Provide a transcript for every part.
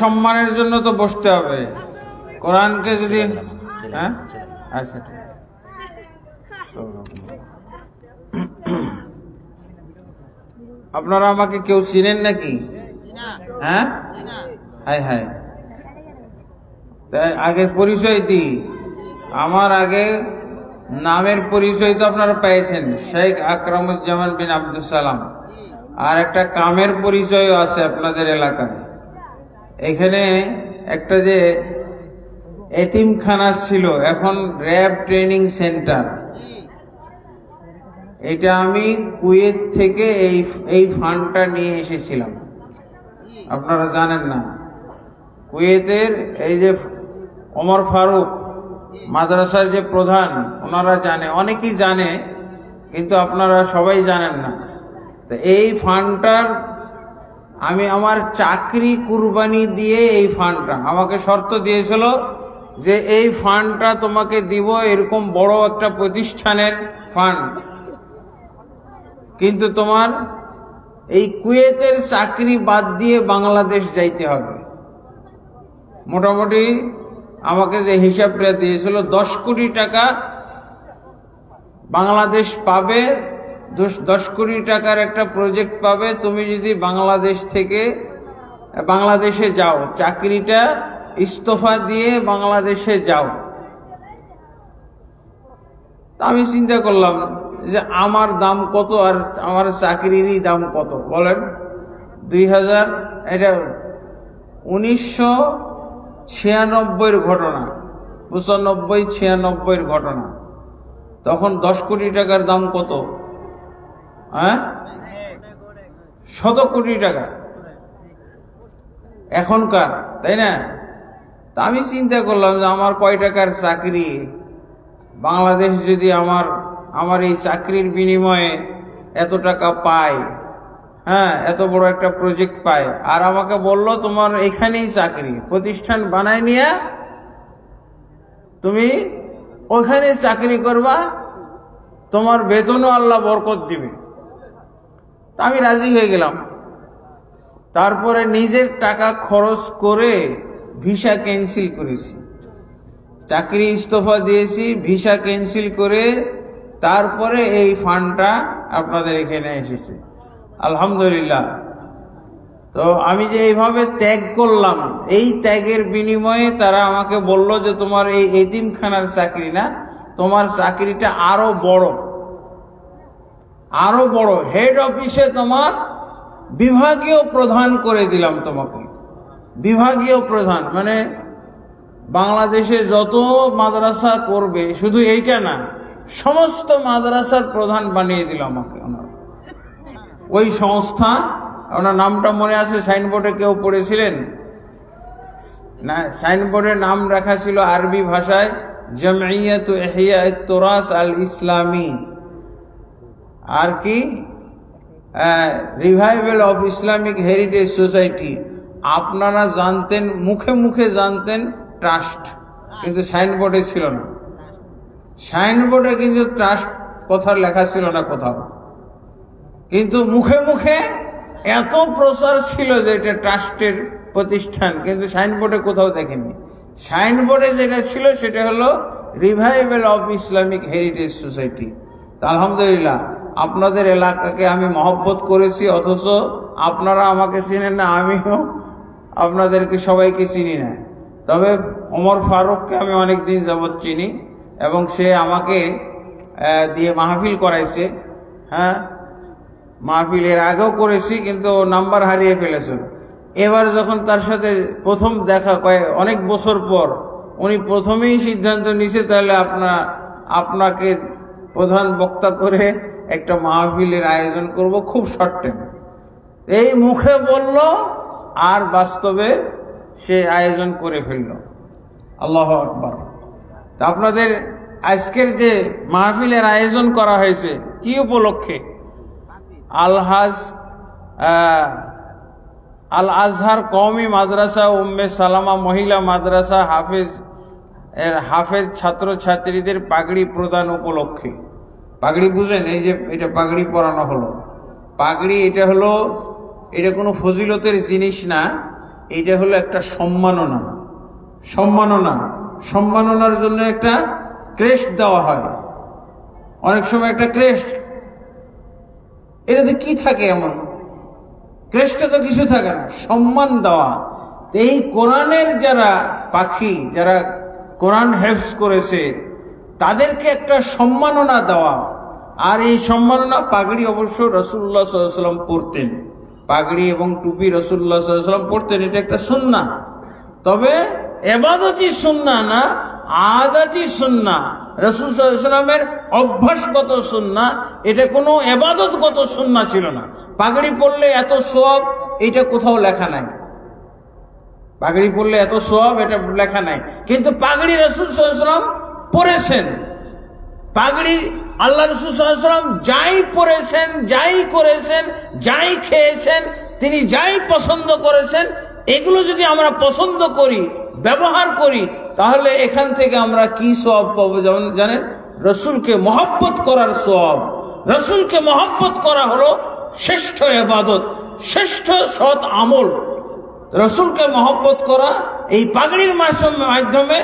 সম্মানের জন্য তো বসতে হবে। কোরআনকে যদি হ্যাঁ আচ্ছা ঠিক আছে। আপনারা আমাকে কেউ চিনেন নাকি? হ্যাঁ হাই হাই, তাই আগের পরিচয় দিই। আমার আগে নামের পরিচয় তো আপনারা পেয়েছেন, শেখ আকরামুজ্জামান বিন আব্দুল সালাম। আর একটা কামের পরিচয় আছে আপনাদের এলাকায়। এখানে একটা যে এতিমখানা ছিল, এখন র্যাব ট্রেনিং সেন্টার, এটা আমি কুয়েত থেকে এই ফান্ডটা নিয়ে এসেছিলাম। আপনারা জানেন না, কুয়েতের এই যে ওমর ফারুক মাদ্রাসার যে প্রধান, ওনারা জানে, অনেকেই জানে, কিন্তু আপনারা সবাই জানেন না। তো এই ফান্ডটার আমি আমার চাকরি কুরবানি দিয়ে এই ফান্ডটা আমাকে শর্ত দিয়েছিল যে এই ফান্ডটা তোমাকে দিব, এরকম বড় একটা প্রতিষ্ঠানের ফান্ড, কিন্তু তোমার এই কুয়েতের চাকরি বাদ দিয়ে বাংলাদেশ যাইতে হবে। মোটামুটি আমাকে যে হিসাবটা দিয়েছিল 10 কোটি টাকা বাংলাদেশ পাবে, 10 কোটি টাকার একটা প্রজেক্ট পাবে তুমি যদি বাংলাদেশ থেকে বাংলাদেশে যাও, চাকরিটা ইস্তফা দিয়ে বাংলাদেশে যাও। আমি চিন্তা করলাম যে আমার দাম কত আর আমার চাকরিরই দাম কত বলেন। 2000 এটা 1996 ঘটনা, 95-96 ঘটনা। তখন 10 কোটি টাকার দাম কত? হ্যাঁ, 100 কোটি টাকা এখনকার, তাই না? তা আমি চিন্তা করলাম যে আমার কয় টাকার চাকরি, বাংলাদেশ যদি আমার এই চাকরির বিনিময়ে এত টাকা পায়, হ্যাঁ, এত বড় একটা প্রজেক্ট পায়, আর আমাকে বলল তোমার এখানেই চাকরি, প্রতিষ্ঠান বানায় নিয়ে তুমি ওখানে চাকরি করবা, তোমার বেতনও আল্লাহ বরকত দিবে। তা আমি রাজি হয়ে গেলাম। তারপরে নিজের টাকা খরচ করে ভিসা ক্যান্সেল করেছি, চাকরি ইস্তফা দিয়েছি, ভিসা ক্যান্সেল করে তারপরে এই ফান্ডটা আপনাদের এখানে এসেছে। আলহামদুলিল্লাহ। তো আমি যে এইভাবে ত্যাগ করলাম, এই ত্যাগের বিনিময়ে তারা আমাকে বলল যে তোমার এই এতিমখানার চাকরি না, তোমার চাকরিটা আরো বড় হেড অফিসে তোমার বিভাগীয় প্রধান করে দিলাম তোমাকে। বিভাগীয় প্রধান মানে বাংলাদেশে যত মাদ্রাসা করবে, শুধু এইটা না, সমস্ত মাদ্রাসার প্রধান বানিয়ে দিল আমাকে ওনার। ওই সংস্থা, ওনার নামটা মনে আছে, সাইনবোর্ডে কেউ পড়েছিলেন না? সাইনবোর্ডে নাম রাখা ছিল আরবি ভাষায় জামইয়াত ইহইয়াত তুরাস আল ইসলামী, আর কি revival of Islamic heritage society. আপনারা জানতেন, মুখে মুখে জানতেন ট্রাস্ট, কিন্তু সাইনবোর্ডে ছিল না। সাইনবোর্ডে কিন্তু ট্রাস্ট কথা লেখা ছিল না কোথাও, কিন্তু মুখে মুখে এত প্রচার ছিল যে এটা ট্রাস্টের প্রতিষ্ঠান, কিন্তু সাইনবোর্ডে কোথাও দেখেননি। সাইনবোর্ডে যেটা ছিল সেটা হলো revival of Islamic heritage society. আলহামদুলিল্লাহ, আপনাদের এলাকাকে আমি মহব্বত করেছি, অথচ আপনারা আমাকে চিনেন না, আমিও আপনাদেরকে সবাইকে চিনি না। তবে ওমর ফারুককে আমি অনেক দিন যাবৎ চিনি, এবং সে আমাকে দিয়ে মাহফিল করাইছে। হ্যাঁ, মাহফিল এর আগেও করেছি, কিন্তু নাম্বার হারিয়ে ফেলেছে। এবার যখন তার সাথে প্রথম দেখা, অনেক বছর পর, উনি প্রথমেই সিদ্ধান্ত নিছে তাহলে আপনাকে প্রধান বক্তা করে একটা মাহফিলের আয়োজন করব খুব শর্ট টাইমে। এই মুখে বলল আর বাস্তবে সে আয়োজন করে ফেলল। আল্লাহু আকবার। তা আপনাদের আজকের যে মাহফিলের আয়োজন করা হয়েছে কি উপলক্ষে? আলহাজ আল আজহার কওমি মাদ্রাসা উম্মে সালামা মহিলা মাদ্রাসা হাফেজ ছাত্রছাত্রীদের পাগড়ি প্রদান উপলক্ষে। পাগড়ি বুঝেন? এই যে এটা পাগড়ি পরানো হলো, পাগড়ি এটা হলো, এটা কোনো ফজিলতের জিনিস না, এইটা হলো একটা সম্মাননা। সম্মাননার জন্য একটা ক্রেস্ট দেওয়া হয়, অনেক সময় একটা ক্রেস্ট। এটাতে কি থাকে এমন? ক্রেস্টে তো কিছু থাকে না, সম্মান দেওয়া। এই কোরআনের যারা পাখি, যারা কোরআন হেফজ করেছে, তাদেরকে একটা সম্মাননা দেওয়া। আর এই সম্মাননা, পাগড়ি অবশ্য রাসূলুল্লাহ সাল্লাল্লাহু আলাইহি ওয়াসাল্লাম পরতেন, পাগড়ি এবং টুপি রাসূলুল্লাহ সাল্লাল্লাহু আলাইহি ওয়াসাল্লাম পরতেন, এটা একটা সুন্নাহ। তবে ইবাদতি সুন্নাহ না, আদাতি সুন্নাহ, রাসূল সাল্লাল্লাহু আলাইহি ওয়াসাল্লামের অভ্যাসগত সুন্নাহ। এটা কোনো ইবাদতগত সুন্নাহ ছিল না। পাগড়ি পরলে এত সওয়াব, এটা কোথাও লেখা নাই। পাগড়ি পরলে এত সওয়াব, এটা লেখা নাই। কিন্তু পাগড়ি রাসূল সাল্লাল্লাহু আলাইহি ওয়াসাল্লাম পরেছেন। পাগড়ি আল্লাহ রাসূল সাল্লাল্লাহু আলাইহি ওয়াসাল্লাম যাই পরেছেন, যাই করেছেন, যাই খেয়েছেন, তিনি যাই পছন্দ করেছেন, এগুলো যদি আমরা পছন্দ করি, ব্যবহার করি, তাহলে এখান থেকে আমরা কি সওয়াব পাবো? যেমন জানেন, রাসূলকে মহব্বত করার সওয়াব। রাসূলকে মহব্বত করা হলো শ্রেষ্ঠ ইবাদত, শ্রেষ্ঠ সৎ আমল। রাসূলকে মহব্বত করা, এই পাগড়ির মাধ্যমে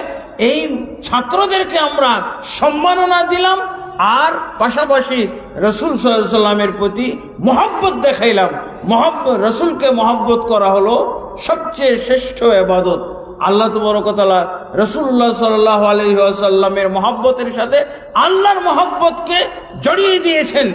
এই ছাত্রদেরকে আমরা সম্মাননা দিলাম, আর পাশাপাশি রাসূল সাল্লাল্লাহু আলাইহি ওয়াসাল্লামের প্রতি মহব্বত দেখাইলাম। রাসূলকে মহব্বত করা হলো সবচেয়ে শ্রেষ্ঠ ইবাদত। আল্লাহ তাবারক ওয়া তাআলা রাসূলুল্লাহ সাল্লাল্লাহু আলাইহি ওয়াসাল্লামের মহব্বতের সাথে আল্লাহর মহব্বতকে জড়িয়ে দিয়েছেন।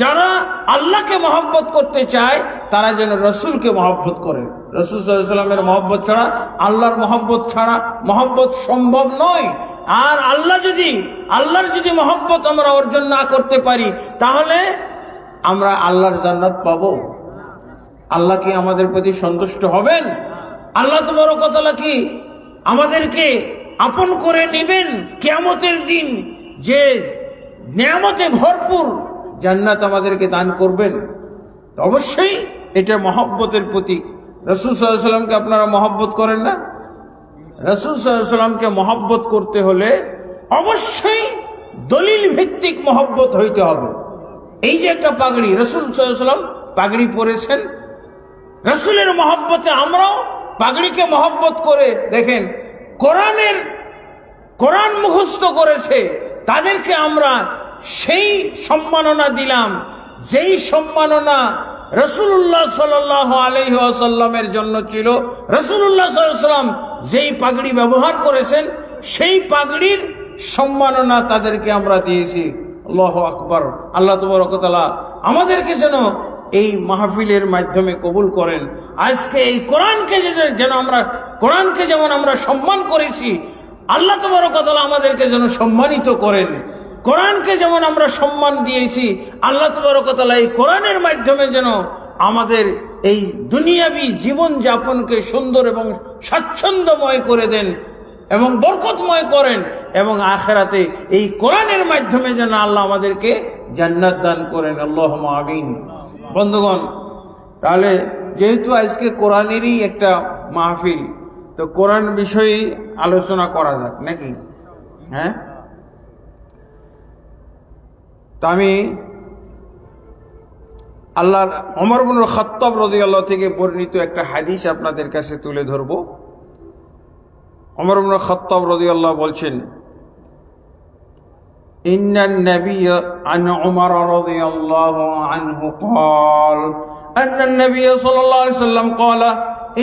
যারা আল্লাহকে মহব্বত করতে চায়, তারা যেন রাসূলকে মহব্বত করে। রাসূল সাল্লাল্লাহু আলাইহি ওয়াসাল্লামের মহব্বত ছাড়া, আল্লাহর মহব্বত ছাড়া মহব্বত সম্ভব নয়। আর আল্লাহর যদি মহব্বত আমরা অর্জন না করতে পারি, তাহলে আমরা আল্লাহর জান্নাত পাবো? আল্লাহ কি আমাদের প্রতি সন্তুষ্ট হবেন? আল্লাহ তাবারক ওয়া তাআলা কি আমাদেরকে আপন করে নেবেন কিয়ামতের দিন, যে নিয়ামতে ভরপুর জান্নাত আমাদেরকে দান করবেন? অবশ্যই এটা মহব্বতের প্রতীক। রাসূল সাল্লাল্লাহু আলাইহি ওয়াসাল্লামকে আপনারা মহব্বত করেন না? রাসূল সাল্লাল্লাহু আলাইহি ওয়াসাল্লামকে মহব্বত করতে হলে অবশ্যই দলিল ভিত্তিক মহব্বত হইতে হবে। এই যে একটা পাগড়ি, রাসূল সাল্লাল্লাহু আলাইহি ওয়াসাল্লাম পাগড়ি পরেছেন, রাসূলের মহব্বতে আমরাও পাগড়িকে মহব্বত করে, দেখেন কোরআন মুখস্থ করেছে, তাদেরকে আমরা সেই সম্মাননা দিলাম, যেই সম্মাননা রাসূলুল্লাহ সাল্লাল্লাহু আলাইহি ওয়াসাল্লামের জন্য ছিল। রাসূলুল্লাহ সাল্লাল্লাহু আলাইহি ওয়াসাল্লাম যেই পাগড়ি ব্যবহার করেছেন, সেই পাগড়ির সম্মাননা তাদেরকে আমরা দিয়েছি। আল্লাহু আকবার। আল্লাহ তাবারক ওয়া তাআলা আমাদেরকে যেন এই মাহফিলের মাধ্যমে কবুল করেন। আজকে এই কোরআনকে যেমন আমরা সম্মান করেছি, আল্লাহ তাবারক ওয়া তাআলা আমাদেরকে যেন সম্মানিত করেন। কোরআনকে যেমন আমরা সম্মান দিয়েছি, আল্লাহ তাবারক ওয়া তাআলা এই কোরআনের মাধ্যমে যেন আমাদের এই দুনিয়াবি জীবন যাপনকে সুন্দর এবং স্বাচ্ছন্দ্যময় করে দেন এবং বরকতময় করেন, এবং আখিরাতে এই কোরআনের মাধ্যমে যেন আল্লাহ আমাদেরকে জান্নাত দান করেন। আল্লাহুম্মা আমিন। বন্ধুগণ, তাহলে যেহেতু আজকে কোরআনেরই একটা মাহফিল, তো কোরআন বিষয়ে আলোচনা করা যাক নাকি? হ্যাঁ, তো আমি আল্লাহর ওমর ইবনে খাত্তাব রাদিয়াল্লাহু থেকে বর্ণিত একটা হাদিস আপনাদের কাছে তুলে ধরব। ওমর ইবনে খাত্তাব রাদিয়াল্লাহু বলছেন, إن النبي عن عمر رضي الله عنه قال أن النبي صلى الله عليه وسلم قال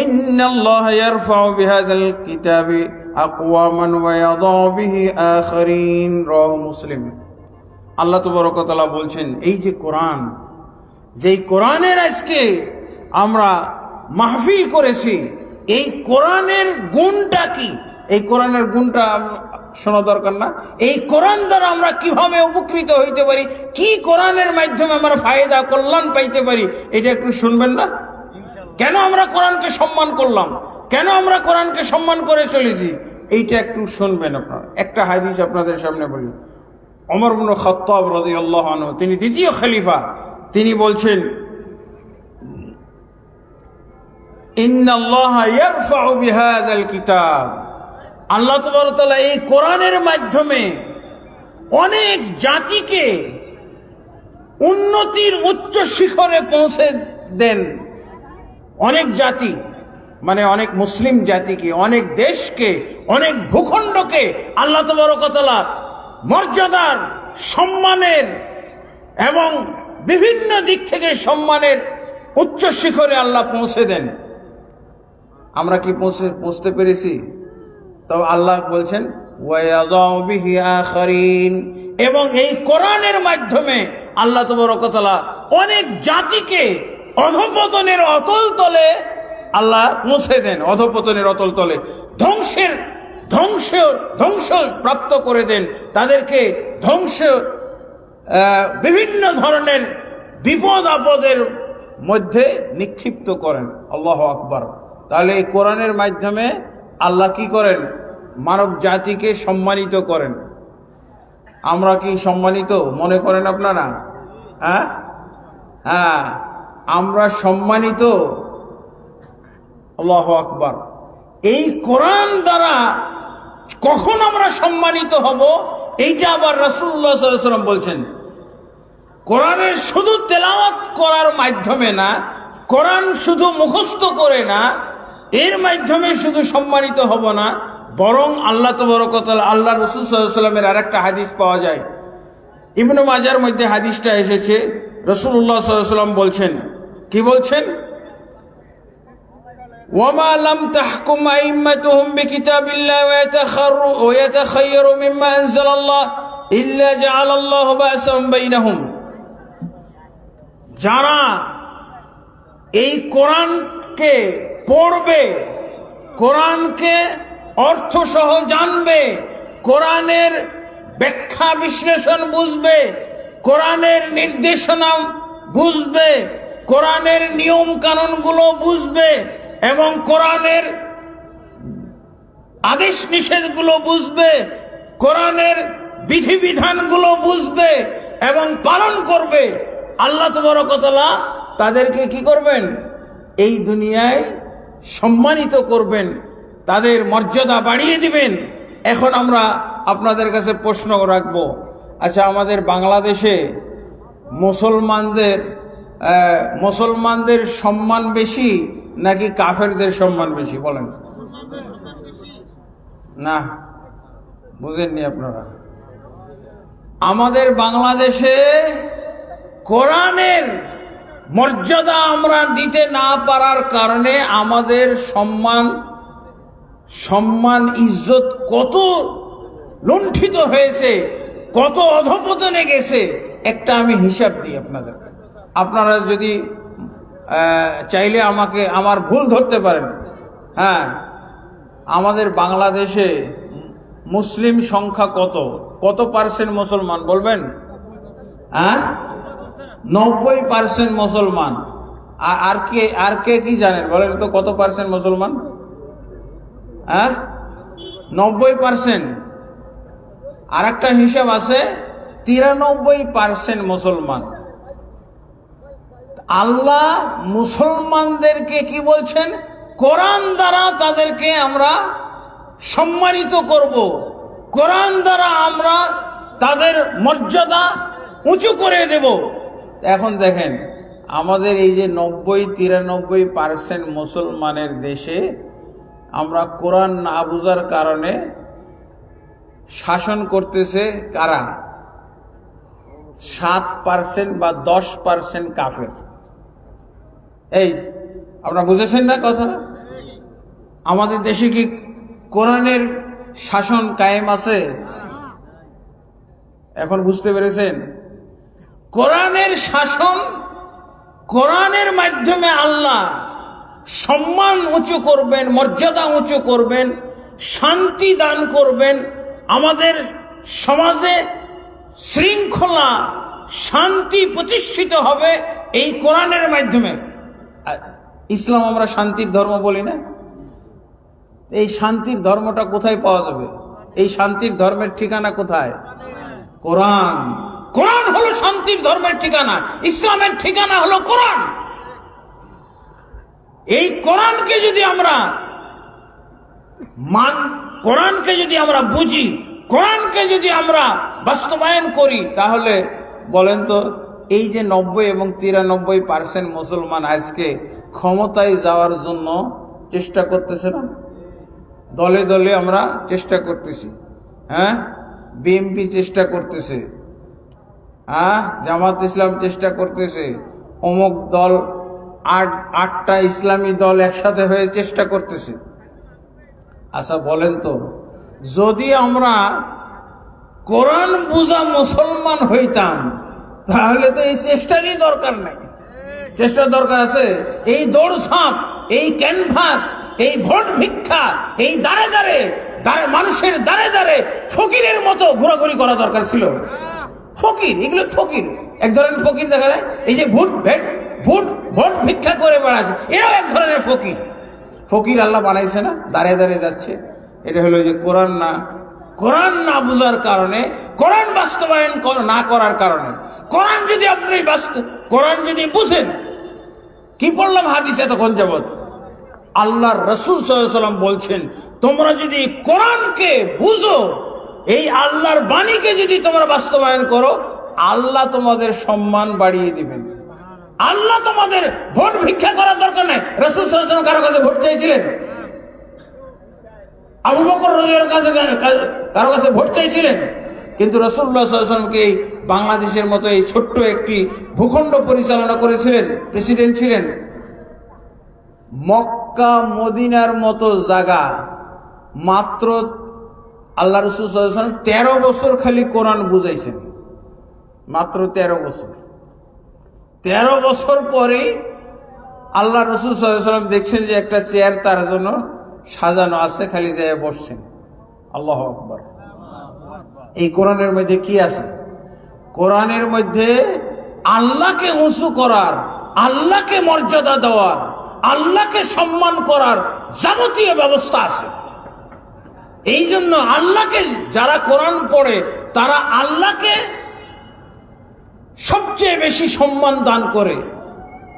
إن الله يرفع بهذا الكتاب أقواما ويضع به آخرين رواه مسلم। আল্লাহ তাবারক ওয়া তাআলা বলছেন, এই যে কোরআন, যেই কোরআনের আজকে আমরা মাহফিল করেছি, এই কোরআনের গুণটা কি? এই কোরআনের গুণটা শোনা দরকার না? এই কোরআন দ্বারা আমরা কিভাবে উপকৃত হইতে পারি, কি কোরআনের মাধ্যমে আমরা ফায়দা কল্যাণ পাইতে পারি, এটা একটু শুনবেন না? কেন আমরা কোরআনকে সম্মান করলাম, কেন আমরা কোরআনকে সম্মান করে চলেছি, এইটা একটু শুনবেন আপনারা। একটা হাদিস আপনাদের সামনে বলি। ওমর ইবনে খাত্তাব রাদিয়াল্লাহু আনহু, তিনি দ্বিতীয় খলিফা, তিনি বলছেন, ইন্নাল্লাহা ইয়ারফাউ বিহাযাল কিতাব, আল্লাহ তাবারক ওয়া তাআলা এই কোরআনের মাধ্যমে অনেক জাতিকে উন্নতির উচ্চ শিখরে পৌঁছে দেন। অনেক জাতি মানে অনেক মুসলিম জাতিকে, অনেক দেশকে, অনেক ভূখণ্ডকে আল্লাহ তাবারক ওয়া তাআলা মর্যাদার, সম্মানের এবং বিভিন্ন দিক থেকে সম্মানের উচ্চ শিখরে আল্লাহ পৌঁছে দেন। আমরা কি পৌঁছতে পেরেছি? তো আল্লাহ বলছেন ওয়ায়াদাউ বিহি আখারিন, এবং এই কোরআনের মাধ্যমে আল্লাহ তাবারক ওয়া তাআলা অনেক জাতিকে অধঃপতনের অতল তলে আল্লাহ পৌঁছে দেন, অধঃপতনের অতল তলে ধ্বংস প্রাপ্ত করে দেন, তাদেরকে বিভিন্ন ধরনের বিপদ আপদের মধ্যে নিক্ষিপ্ত করেন। আল্লাহু আকবার। তাহলে এই কোরআনের মাধ্যমে আল্লাহ কি করেন? মানব জাতিকে সম্মানিত করেন। আমরা কি সম্মানিত মনে করেন আপনারা? হ্যাঁ, আমরা সম্মানিত। আল্লাহু আকবার। এই কোরআন দ্বারা কখন আমরা সম্মানিত হব, এইটা আবার রাসূলুল্লাহ সাল্লাল্লাহু আলাইহি ওয়াসাল্লাম বলছেন। কোরআনের শুধু তেলাওয়াত করার মাধ্যমে না, কোরআন শুধু মুখস্থ করে না, এর মাধ্যমে শুধু সম্মানিত হব না, বরং আল্লাহ তাবারক ওয়া তাআলা, আল্লাহ রাসূল সাল্লাল্লাহু আলাইহি ওয়াসাল্লামের আরেকটা হাদিস পাওয়া যায়, ইবনে মাজার মধ্যে হাদিসটা এসেছে। রাসূলুল্লাহ সাল্লাল্লাহু আলাইহি ওয়াসাল্লাম বলছেন, কি বলছেন? ওয়ামা লাম তাহকুম আইম্মাতুহুম বিকিতাবিল্লাহি ওয়া ইয়াতাখায়্যারু মিম্মা আনজালাল্লাহ ইল্লা জাআলাল্লাহু বা'সাম বাইনাহুম। যারা এই কোরআনকে পড়বে, কোরআনকে অর্থসহ জানবে, কোরআনের ব্যাখ্যা বিশ্লেষণ বুঝবে, কোরআনের নির্দেশনা বুঝবে, কোরআনের নিয়ম কানুনগুলো বুঝবে এবং কোরআনের আদেশ নিষেধগুলো বুঝবে, কোরআনের বিধিবিধানগুলো বুঝবে এবং পালন করবে, আল্লাহ তাবারক ওয়া তাআলা তাদেরকে কি করবেন? এই দুনিয়ায় সম্মানিত করবেন, তাদের মর্যাদা বাড়িয়ে দিবেন। এখন আমরা আপনাদের কাছে প্রশ্ন রাখব, আচ্ছা আমাদের বাংলাদেশে মুসলমানদের সম্মান বেশি নাকি কাফেরদের সম্মান বেশি? বলেন না, বুঝেননি আপনারা। আমাদের বাংলাদেশে কোরআনের মর্যাদা আমরা দিতে না পারার কারণে আমাদের সম্মান ইজ্জত কত লুণ্ঠিত হয়েছে, কত অধঃপতনে গেছে। একটা আমি হিসাব দিই আপনাদের, আপনারা যদি চাইলে আমার ভুল ধরতে পারেন। হ্যাঁ, আমাদের বাংলাদেশে মুসলিম সংখ্যা কত পার্সেন্ট মুসলমান বলবেন? 90% মুসলমান। আর কে কি জানেন বলেন তো, কত পার্সেন্ট মুসলমান? 90%। আর একটা হিসাব আছে 93% মুসলমান। আল্লাহ মুসলমানদেরকে কি বলছেন? কোরআন দ্বারা তাদেরকে আমরা সম্মানিত করব, কোরআন দ্বারা আমরা তাদের মর্যাদা উঁচু করে দেব। এখন দেখেন, আমাদের এই যে 93% মুসলমানের দেশে আমরা কোরআন না বুঝার কারণে শাসন করতেছে কারা? 7% বা 10% কাফের। এই আপনারা বুঝেছেন না কথাটা? আমাদের দেশে কি কোরআনের শাসন কায়েম আছে? এখন বুঝতে পেরেছেন? কোরআনের শাসন, কোরআনের মাধ্যমে আল্লাহ সম্মান উঁচু করবেন, মর্যাদা উঁচু করবেন, শান্তি দান করবেন। আমাদের সমাজে শৃঙ্খলা, শান্তি প্রতিষ্ঠিত হবে এই কোরআনের মাধ্যমে। ইসলাম আমরা শান্তির ধর্ম বলি না? এই শান্তির ধর্মটা কোথায় পাওয়া যাবে? এই শান্তির ধর্মের ঠিকানা কোথায়? কোরআন। কোরআন হলো শান্তির ধর্মের ঠিকানা, ইসলামের ঠিকানা হলো কোরআন। এই কোরআনকে যদি আমরা কোরআনকে যদি আমরা বুঝি, কোরআনকে যদি আমরা বাস্তবায়ন করি, তাহলে বলেন তো এই যে 90 এবং 93% মুসলমান আজকে ক্ষমতায় যাওয়ার জন্য চেষ্টা করতেছে না? দলে দলে আমরা চেষ্টা করতেছি। হ্যাঁ, বিএনপি চেষ্টা করতেছে, হ্যাঁ, জামাত ইসলাম চেষ্টা করতেছে, অমুক দল, আটটা ইসলামী দল একসাথে হয়ে চেষ্টা করতেছে। আচ্ছা বলেন তো, যদি আমরা কোরআন বুঝা মুসলমান হইতাম তাহলে তো এই চেষ্টারই দরকার নাই। চেষ্টার দরকার আছে? এই দৌড়ঝাঁপ, এই ক্যানভাস, এই ভোট ভিক্ষা, এই দাঁড়ে দাঁড়ে মানুষের দাঁড়ে দাঁড়ে ফকিরের মতো ঘোরাঘুরি করা দরকার ছিল। ফকির, এগুলো ফকির, এক ধরনের ফকির দেখা যায়। এই যে ভোট ভিক্ষা করে বেড়াচ্ছে, এরাও এক ধরনের ফকির। ফকির আল্লাহ বানাইছে না, দাঁড়িয়ে দাঁড়িয়ে যাচ্ছে। এটা হলো যে কোরআন না বুঝার কারণে, কোরআন বাস্তবায়ন না করার কারণে। কোরআন যদি আপনি কোরআন যদি বুঝেন, কি পড়লাম হাদিসে তখন যাবত, আল্লাহর রাসূল সাল্লাল্লাহু আলাইহি ওয়াসাল্লাম বলছেন, তোমরা যদি কোরআনকে বুঝো, এই আল্লাহর বাণীকে যদি তোমরা বাস্তবায়ন করো, আল্লাহ তোমাদের সম্মান বাড়িয়ে দিবেন। আল্লাহ তোমাদের ভোট ভিক্ষা করার দরকার নাই। রাসূল সাল্লাল্লাহু আলাইহি ওয়াসাল্লাম কারো কাছে ভোট চাইছিলেন? আবু বকর রাদিয়াল্লাহু আনহু কারো কাছে ভোট চাইছিলেন? কিন্তু রাসূলুল্লাহ সাল্লাল্লাহু আলাইহি ওয়াসাল্লাম এই বাংলাদেশের মতো এই ছোট্ট একটি ভূখণ্ড পরিচালনা করেছিলেন, প্রেসিডেন্ট ছিলেন। মক্কা মদিনার মতো জায়গা মাত্র আল্লাহ রাসূল সাল্লাল্লাহু আলাইহি ওয়াসাল্লাম 13 বছর খালি কোরআন বুঝাইছেন, মাত্র 13 বছর। 13 বছর পরে আল্লাহ রাসূল সাল্লাল্লাহু আলাইহি ওয়াসাল্লাম দেখছেন যে একটা চেয়ার তার জন্য সাজানো আছে, খালি যায় বসছেন। আল্লাহু আকবার। এই কোরআনের মধ্যে কি আছে? কোরআনের মধ্যে আল্লাহকে উঁচু করার, আল্লাহকে মর্যাদা দেওয়ার, আল্লাহকে সম্মান করার যাবতীয় ব্যবস্থা আছে। এই জন্য আল্লাহকে যারা কোরআন পড়ে তারা আল্লাহকে সবচেয়ে বেশি সম্মান দান করে,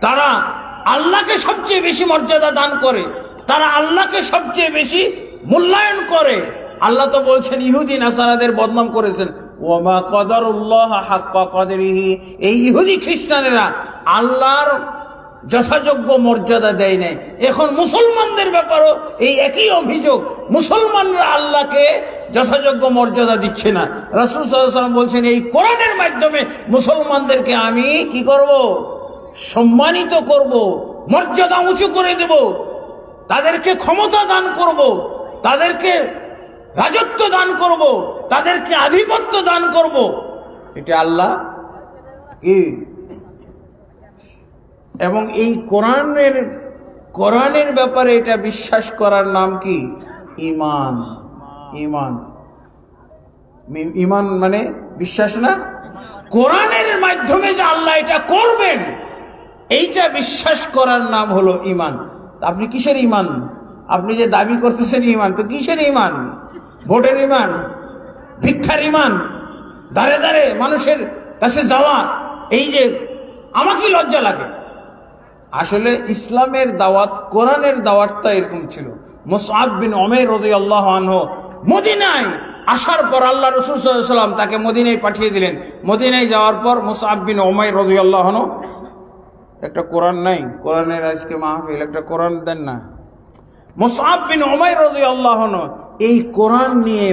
তারা আল্লাহকে সবচেয়ে বেশি মর্যাদা দান করে, তারা আল্লাহকে সবচেয়ে বেশি মূল্যায়ন করে। আল্লাহ তো বলছেন ইহুদি নাসারাদের বদনাম করেছেন, ওয়ামা কদরুল্লাহ হাক্কা কদরিহি, এই ইহুদি খ্রিস্টানেরা আল্লাহর যথাযোগ্য মর্যাদা দেয় নাই। এখন মুসলমানদের ব্যাপারও এই একই অভিযোগ, মুসলমানরা আল্লাহকে যথাযোগ্য মর্যাদা দিচ্ছে না। রাসূল সাল্লাল্লাহু আলাইহি ওয়াসাল্লাম বলছেন, এই কোরআনের মাধ্যমে মুসলমানদেরকে আমি কি করব? সম্মানিত করব, মর্যাদা উঁচু করে দেব, তাদেরকে ক্ষমতা দান করব, তাদেরকে রাজত্ব দান করব, তাদেরকে আধিপত্য দান করব। এটা আল্লাহ কি? এবং এই কোরআনের ব্যাপারে এটা বিশ্বাস করার নাম কি? ঈমান। ঈমান ঈমান মানে বিশ্বাস না? কোরআনের মাধ্যমে যে আল্লাহ এটা করবেন, এইটা বিশ্বাস করার নাম হলো ঈমান। আপনি কিসের ঈমান? আপনি যে দাবি করতেছেন ঈমান, তো কিসের ঈমান? ভোটের ঈমান, ভিক্ষার ঈমান, দাঁড়ে দাঁড়ে মানুষের কাছে যাওয়া। এই যে আমাকে লজ্জা লাগে। আসলে ইসলামের দাওয়াত, কোরআনের দাওয়াতটা এরকম ছিল। মুসআব বিন উমাইর রাদিয়াল্লাহু আনহু মদিনায় আসার পর আল্লাহ রাসূল সাল্লাল্লাহু আলাইহি ওয়াসাল্লাম তাকে মদিনায় পাঠিয়ে দিলেন। মদিনায় যাওয়ার পর মুসআব বিন উমাইর রাদিয়াল্লাহু আনহু, একটা কোরআন নাই, কোরআনের আজকে মাহফিল, একটা কোরআন দেন না। মুসআব বিন উমাইর রাদিয়াল্লাহু আনহু এই কোরআন নিয়ে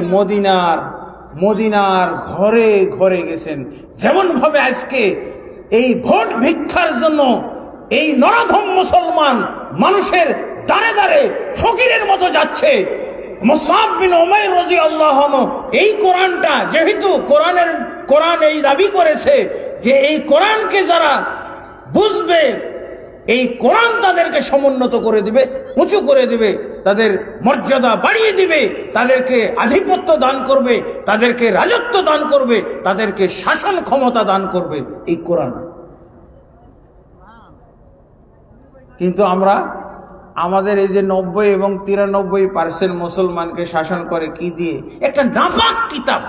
মদিনার ঘরে ঘরে গেছেন। যেমন ভাবে আজকে এই ভোট ভিক্ষার জন্য এই নরধম মুসলমান মানুষের দাঁড়ে দাঁড়ে ফকিরের মতো যাচ্ছে, মুসআব বিন উমাইর রাদিয়াল্লাহু আনহু এই কোরআনটা, যেহেতু কোরআন এই দাবি করেছে যে এই কোরআনকে যারা বুঝবে, এই কোরআন তাদেরকে সমুন্নত করে দিবে, উঁচু করে দিবে, তাদের মর্যাদা বাড়িয়ে দিবে, তাদেরকে আধিপত্য দান করবে, তাদেরকে রাজত্ব দান করবে, তাদেরকে শাসন ক্ষমতা দান করবে এই কোরআন। কিন্তু আমরা আমাদের এই যে 90 এবং 93% মুসলমানকে শাসন করে কি দিয়ে? একটা নাপাক কিতাব,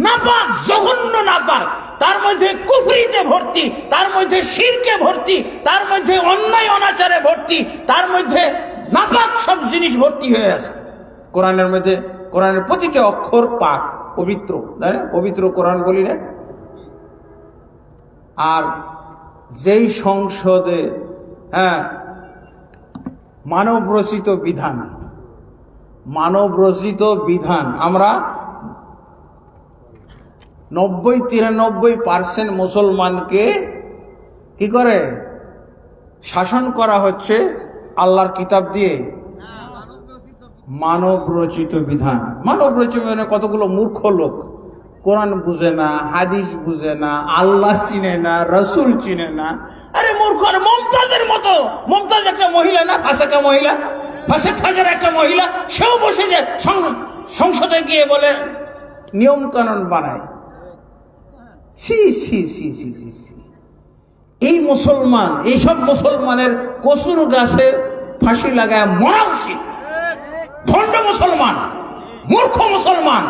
নাপাক, জঘন্য নাপাক, তার মধ্যে কুফরিতে ভর্তি, তার মধ্যে শিরকে ভর্তি, তার মধ্যে অন্যায় অনাচারে ভর্তি, তার মধ্যে নাপাক সব জিনিস ভর্তি হয়ে আছে কোরআনের মধ্যে। কোরআনের প্রতিটা অক্ষর পাক, পবিত্র, তাই না? পবিত্র কোরআন বলি না? আর যেই সংসদে মানব রচিত বিধান, মানব রচিত বিধান। আমরা 90-93% মুসলমানকে কি করে শাসন করা হচ্ছে আল্লাহর কিতাব দিয়ে, মানব রচিত বিধান। মানব রচিত বিধানে কতগুলো মূর্খ লোক কোরআন বুঝে না, হাদিস বুঝে না, আল্লাহ চিনে না, রসুল চিনে না। আরে মূর্খ! মমতাজের মতো, মমতাজ একটা মহিলা না, ফাঁসেকা মহিলা, ফাঁসেক ফাজের একটা মহিলা, সেও বসে যে সংসদে গিয়ে বলে নিয়ম কানুন বানায়। সি সি সি সি সি সি। এই মুসলমান, এইসব মুসলমানের কসুর গাছে ফাঁসি লাগায় মরা উচিত। ভণ্ড মুসলমান, মূর্খ মুসলমান,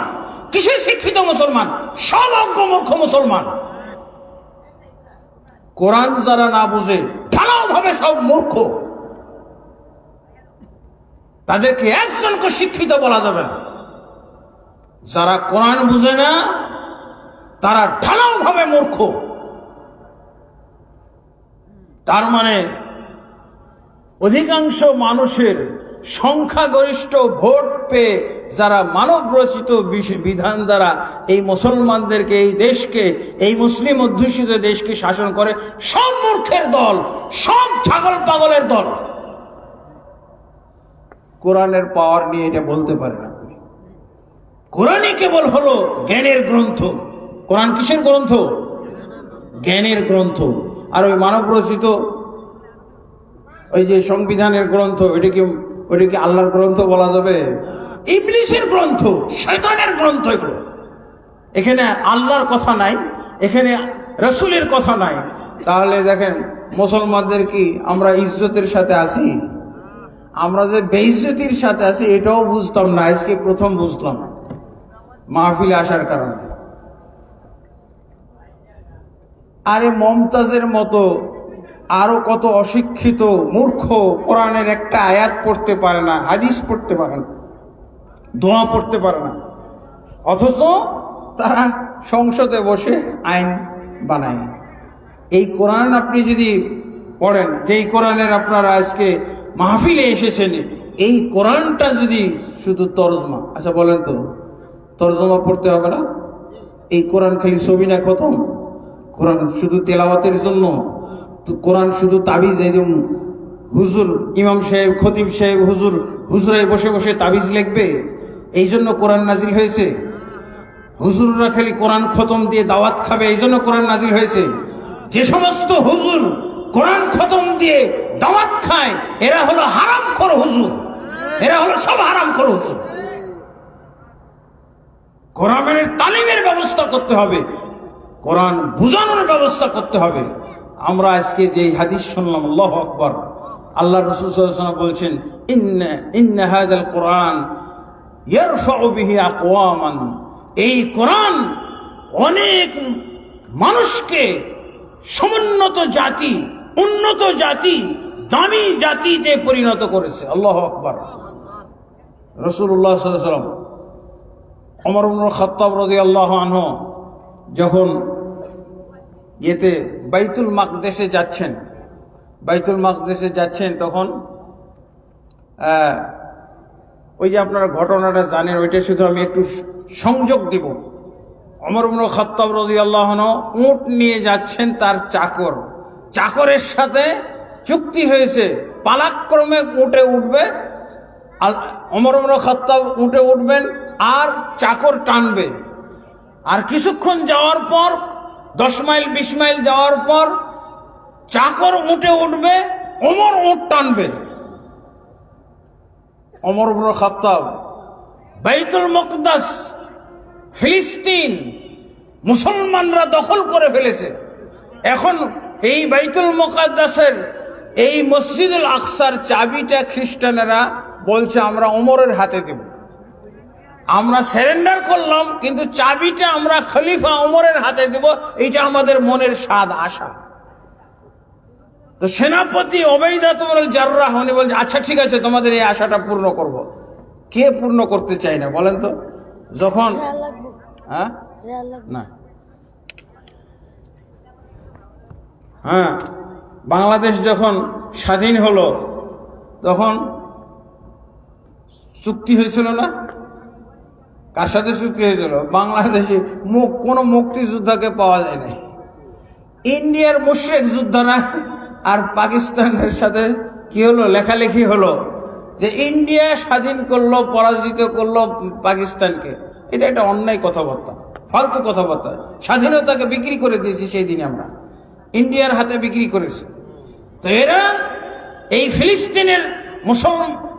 কিসের শিক্ষিত মুসলমান? সব অজ্ঞ মূর্খ মুসলমান। কোরআন যারা না বুঝে ঢালাও ভাবে সব মূর্খ, তাদেরকে একজনকে শিক্ষিত বলা যাবে না। যারা কোরআন বুঝে না তারা ঢালাও ভাবে মূর্খ। তার মানে অধিকাংশ মানুষের সংখ্যাগরিষ্ঠ ভোট পেয়ে যারা মানব রচিত বিধান দ্বারা এই মুসলমানদেরকে, এই দেশকে, এই মুসলিম অধ্যুষিত দেশকে শাসন করে, সব মূর্খের দল, সব ছাগল পাগলের দল। কোরআনের পাওয়ার নিয়ে এটা বলতে পারেন আপনি। কোরআনই কেবল হলো জ্ঞানের গ্রন্থ। কোরআন কিসের গ্রন্থ? জ্ঞানের গ্রন্থ। আর ওই মানব রচিত ওই যে সংবিধানের গ্রন্থ, ওইটা কি আল্লাহর গ্রন্থ বলা যাবে? ইবলিসের গ্রন্থ, শয়তানের গ্রন্থ এগুলো। এখানে আল্লাহর কথা নাই, এখানে রসুলের কথা নাই। তাহলে দেখেন মুসলমানদের কি আমরা ইজ্জতের সাথে আছি? আমরা যে বেইজ্জতির সাথে আছি এটাও বুঝতাম না, আজকে প্রথম বুঝলাম মাহফিলে আসার কারণে। আরে মমতাজের মতো আরো কত অশিক্ষিত মূর্খ কোরআনের একটা আয়াত পড়তে পারে না, হাদিস পড়তে পারে না, দোয়া পড়তে পারে না, অথচ তারা সংসদে বসে আইন বানায়। এই কোরআন আপনি যদি পড়েন, যেই কোরআনের আপনারা আজকে মাহফিলে এসেছেন, এই কোরআনটা যদি শুধু তরজমা, আচ্ছা বলেন তো তরজমা পড়তে হবে না? এই কোরআন খালি ছবি না খতম? কোরআন শুধু তেলাওয়াতের জন্য? কোরআন শুধু তাবিজ, এই যে হুজুর, ইমাম সাহেব, খতিব সাহেব, হুজুরাই বসে বসে তাবিজ লিখবে, এই জন্য কোরআন নাজিল হয়েছে? হুজুররা খালি কোরআন খতম দিয়ে দাওয়াত খাবে, এই জন্য কোরআন নাজিল হয়েছে? যে সমস্ত হুজুর কোরআন খতম দিয়ে দাওয়াত খায় এরা হলো হারামখোর হুজুর, এরা হলো সব হারামখোর হুজুর। কোরআনের তালিমের ব্যবস্থা করতে হবে, কোরআন বুঝানোর ব্যবস্থা করতে হবে। আমরা আজকে যে হাদিস শুনলাম, আল্লাহু আকবার, আল্লাহ রাসূল সাল্লাল্লাহু আলাইহি ওয়াসাল্লাম বলছেন, ইন্না হাযাল কোরআন ইয়ারফাউ বিহি আকওয়ামান, এই কোরআন অনেক মানুষকে সমুন্নত জাতি, উন্নত জাতি, দামি জাতিতে পরিণত করেছে। আল্লাহু আকবার। রাসূলুল্লাহ সাল্লাল্লাহু আলাইহি ওয়াসাল্লাম ওমর ইবনে খাত্তাব রাদিয়াল্লাহু আনহু যখন বাইতুল মাকদেসে যাচ্ছেন, তখন ওই যে আপনারা ঘটনাটা জানেন, ওইটা শুধু আমি একটু সংযোগ দিব। ওমর ইবনে খাত্তাব রাদিয়াল্লাহু আনহু উট নিয়ে যাচ্ছেন, তার চাকরের সাথে চুক্তি হয়েছে পালাক্রমে উটে উঠবে, ওমর ইবনে খাত্তাব উটে উঠবেন আর চাকর টানবে। আর কিছুক্ষণ যাওয়ার পর, 10 মাইল 20 মাইল যাওয়ার পর চাকর উঠে উঠবে, ওমর উট টানবে। ওমর ইবনে খাত্তাব বাইতুল মুকদ্দাস, ফিলিস্তিন মুসলমানরা দখল করে ফেলেছে। এখন এই বাইতুল মুকদ্দাসের এই মসজিদুল আকসার চাবিটা খ্রিস্টানেরা বলছে আমরা ওমরের হাতে দেব। আমরা সারেন্ডার করলাম, কিন্তু চাবিটা আমরা খলিফা ওমরের হাতে দেব, এইটা আমাদের মনের স্বাদ, আশা। তো সেনাপতি ওবাইদা ইবনুল জাররাহ উনি বলছে, আচ্ছা ঠিক আছে, তোমাদের এই আশাটা পূর্ণ করব। কে পূর্ণ করতে চায় না বলেন তো? যখন বাংলাদেশ যখন স্বাধীন হলো, তখন চুক্তি হয়েছিল না? কার সাথে চুক্তি হয়েছিল? বাংলাদেশে কোনো মুক্তিযোদ্ধাকে পাওয়া যায় নাই। ইন্ডিয়ার মুশরিক যোদ্ধারা আর পাকিস্তানের সাথে কি হলো? লেখালেখি হলো যে ইন্ডিয়া স্বাধীন করলো, পরাজিত করলো পাকিস্তানকে। এটা একটা অন্যায় কথাবার্তা, ফালতু কথাবার্তা। স্বাধীনতাকে বিক্রি করে দিয়েছি সেই দিনে আমরা, ইন্ডিয়ার হাতে বিক্রি করেছি। তো এরা এই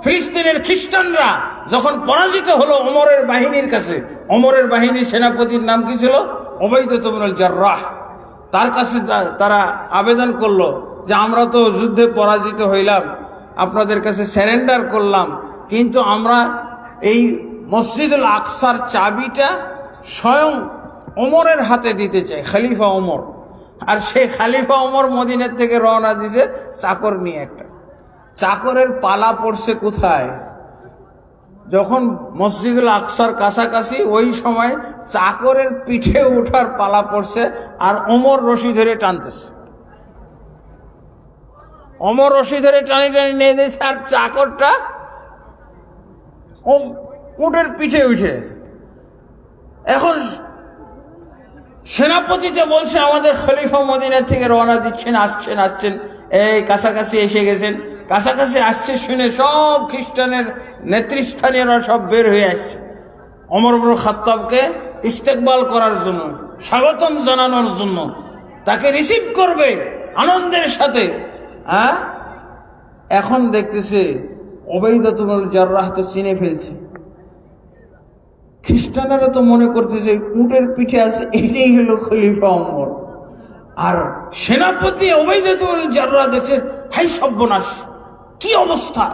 ফিলিস্তিনের খ্রিস্টানরা যখন পরাজিত হলো ওমরের বাহিনীর কাছে, ওমরের বাহিনীর সেনাপতির নাম কি ছিল? উবাইদা ইবনুল জাররাহ। তার কাছে তারা আবেদন করলো যে আমরা তো যুদ্ধে পরাজিত হইলাম, আপনাদের কাছে স্যারেন্ডার করলাম, কিন্তু আমরা এই মসজিদুল আকসার চাবিটা স্বয়ং ওমরের হাতে দিতে চাই, খলিফা ওমর। আর সেই খলিফা ওমর মদিনার থেকে রওনা দিছে চাকর নিয়ে। একটা চাকরের পালা পড়ছে কোথায়? যখন মসজিদুল আকসার কাছাকাছি, ওই সময় চাকরের পিঠে উঠার পালা পড়ছে, আর ওমর রশি ধরে টানতেছে। ওমর রশি ধরে টানি টানি নিয়ে দিয়েছে, আর চাকরটা উটের পিঠে উঠে গেছে। এখন সেনাপতিতে বলছে আমাদের খলিফা মদিনা থেকে রওনা দিচ্ছেন, আসছেন, এই কাছাকাছি এসে গেছেন। কাছাকাছি আসছে শুনে সব খ্রিস্টানের নেতৃস্থানীয়রা সব বের হয়ে আসছে ওমর ইবনে খাত্তাবকে ইস্তেকবাল করার জন্য, স্বাগতম জানানোর জন্য। তাকে রিসিভ করবে আনন্দের সাথে। এখন দেখতেছে উবাইদা ইবনুল জাররাহ তো চিনে ফেলছে। খ্রিস্টানেরা তো মনে করতেছে উটের পিঠে আছে, এটাই হলো খলিফা ওমর। আর সেনাপতি উবাইদা ইবনুল জাররাহ দেখছে, হাই সর্বনাশ, কি অবস্থা,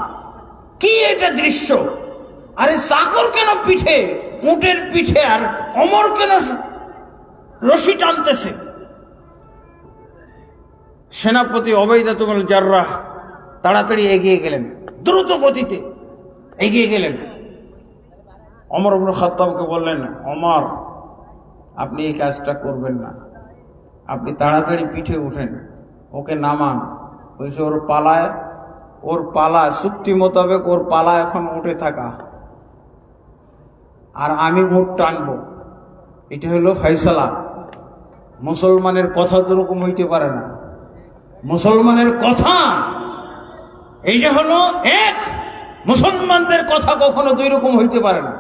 কি এটা দৃশ্য! আরে চাকর কেন পিঠে, উটের পিঠে, আর ওমর কেন রশি টানতেছে? সেনাপতি উবাইদা ইবনুল জাররাহ তাড়াতাড়ি এগিয়ে গেলেন, দ্রুত গতিতে এগিয়ে গেলেন। ওমর ইবনে খাত্তাবকে বললেন, ওমর, আপনি এই কাজটা করবেন না, আপনি তাড়াতাড়ি পিঠে উঠেন, ওকে নামান। বলছে ওর পালা চুক্তি মোতাবেক ওর পালা এখন উঠে থাকা, আর আমি উঠ টানবো। এটা হলো ফয়সালা। মুসলমানের কথা তো এরকম হইতে পারে না। মুসলমানের কথা এইটা হলো এক, মুসলমানদের কথা কখনো দুই রকম হইতে পারে না।